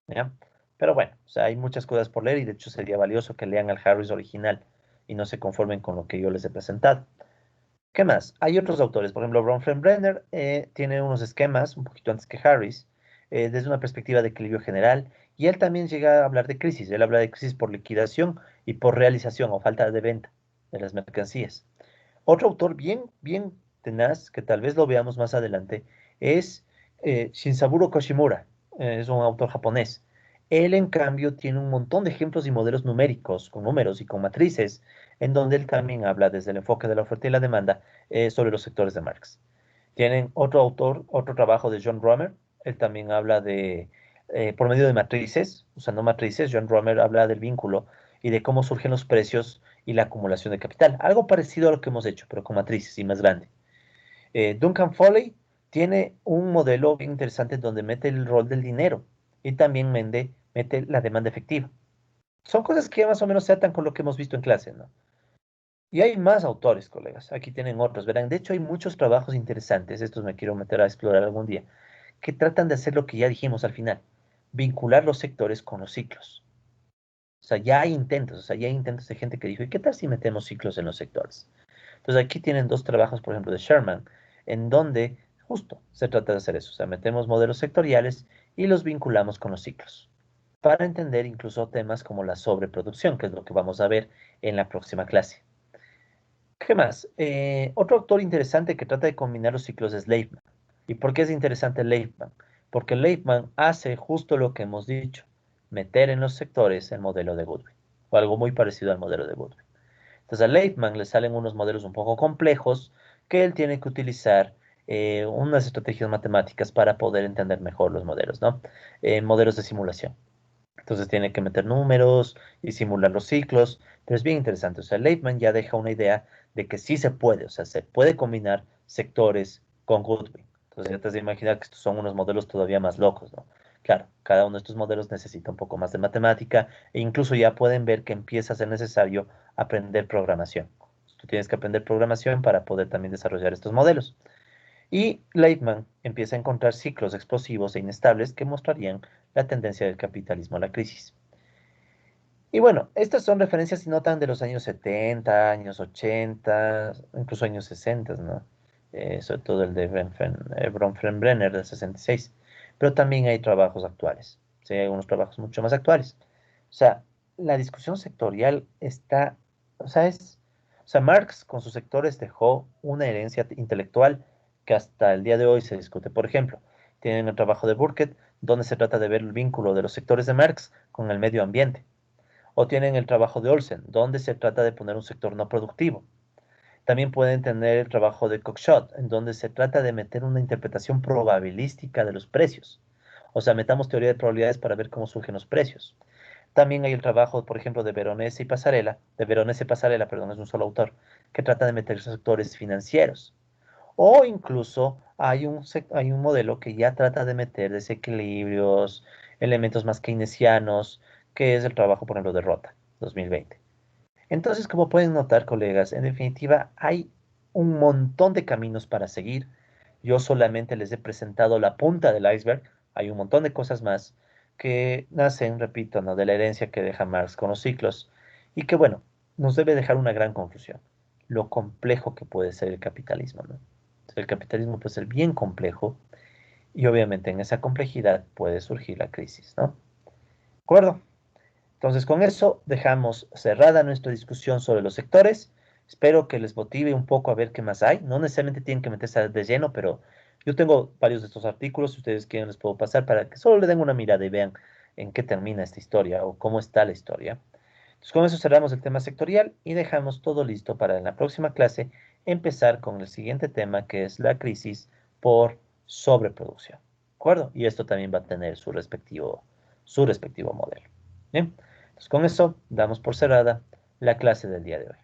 ¿ya? Pero bueno, o sea, hay muchas cosas por leer y de hecho sería valioso que lean al Harris original y no se conformen con lo que yo les he presentado. ¿Qué más? Hay otros autores, por ejemplo, Bronfenbrenner tiene unos esquemas un poquito antes que Harris, desde una perspectiva de equilibrio general, y él también llega a hablar de crisis. Él habla de crisis por liquidación y por realización o falta de venta de las mercancías. Otro autor bien tenaz, que tal vez lo veamos más adelante, es Shinsaburo Koshimura, es un autor japonés. Él, en cambio, tiene un montón de ejemplos y modelos numéricos, con números y con matrices, en donde él también habla desde el enfoque de la oferta y la demanda sobre los sectores de Marx. Tienen otro autor, otro trabajo de John Romer, él también habla por medio de matrices, usando matrices, John Romer habla del vínculo y de cómo surgen los precios y la acumulación de capital. Algo parecido a lo que hemos hecho, pero con matrices y más grande. Duncan Foley tiene un modelo bien interesante donde mete el rol del dinero y también mete la demanda efectiva. Son cosas que más o menos se atan con lo que hemos visto en clase, ¿no? Y hay más autores, colegas. Aquí tienen otros, verán. De hecho, hay muchos trabajos interesantes, estos me quiero meter a explorar algún día, que tratan de hacer lo que ya dijimos al final, vincular los sectores con los ciclos. O sea, ya hay intentos, o sea, ya hay intentos de gente que dijo, ¿y qué tal si metemos ciclos en los sectores? Entonces aquí tienen dos trabajos, por ejemplo, de Sherman, en donde justo se trata de hacer eso, o sea, metemos modelos sectoriales y los vinculamos con los ciclos, para entender incluso temas como la sobreproducción, que es lo que vamos a ver en la próxima clase. ¿Qué más? Otro autor interesante que trata de combinar los ciclos es Leibman. ¿Y por qué es interesante Leibman? Porque Leibman hace justo lo que hemos dicho, meter en los sectores el modelo de Goodwin, o algo muy parecido al modelo de Goodwin. Entonces a Leibman le salen unos modelos un poco complejos que él tiene que utilizar unas estrategias matemáticas para poder entender mejor los modelos, ¿no? Modelos de simulación. Entonces tiene que meter números y simular los ciclos, pero es bien interesante. O sea, Leibman ya deja una idea de que sí se puede, o sea, se puede combinar sectores con Goodwin. Entonces ya te has de imaginar que estos son unos modelos todavía más locos, ¿no? Claro, cada uno de estos modelos necesita un poco más de matemática e incluso ya pueden ver que empieza a ser necesario aprender programación. Tú tienes que aprender programación para poder también desarrollar estos modelos. Y Leibman empieza a encontrar ciclos explosivos e inestables que mostrarían la tendencia del capitalismo a la crisis. Y bueno, estas son referencias, si notan, de los años 70, años 80, incluso años 60, ¿no? Sobre todo el de Bronfenbrenner del 66. Pero también hay trabajos actuales, ¿sí? Hay algunos trabajos mucho más actuales. O sea, la discusión sectorial está, o sea, o sea, Marx con sus sectores dejó una herencia intelectual que hasta el día de hoy se discute. Por ejemplo, tienen el trabajo de Burkett, donde se trata de ver el vínculo de los sectores de Marx con el medio ambiente. O tienen el trabajo de Olsen, donde se trata de poner un sector no productivo. También pueden tener el trabajo de Cockshott, en donde se trata de meter una interpretación probabilística de los precios. O sea, metamos teoría de probabilidades para ver cómo surgen los precios. También hay el trabajo, por ejemplo, de Veronese y Pasarela, perdón, es un solo autor, que trata de meter sectores financieros. O incluso hay un modelo que ya trata de meter desequilibrios, elementos más keynesianos, que es el trabajo, por ejemplo, de Rota, 2020. Entonces, como pueden notar, colegas, en definitiva, hay un montón de caminos para seguir. Yo solamente les he presentado la punta del iceberg. Hay un montón de cosas más que nacen, repito, ¿no? de la herencia que deja Marx con los ciclos y que, bueno, nos debe dejar una gran conclusión. Lo complejo que puede ser el capitalismo, ¿no? El capitalismo puede ser bien complejo y obviamente en esa complejidad puede surgir la crisis, ¿no? ¿De acuerdo? Entonces, con eso dejamos cerrada nuestra discusión sobre los sectores. Espero que les motive un poco a ver qué más hay. No necesariamente tienen que meterse de lleno, pero yo tengo varios de estos artículos. Si ustedes quieren, les puedo pasar para que solo le den una mirada y vean en qué termina esta historia o cómo está la historia. Entonces, con eso cerramos el tema sectorial y dejamos todo listo para en la próxima clase empezar con el siguiente tema, que es la crisis por sobreproducción. ¿De acuerdo? Y esto también va a tener su respectivo modelo. Bien, entonces con eso damos por cerrada la clase del día de hoy.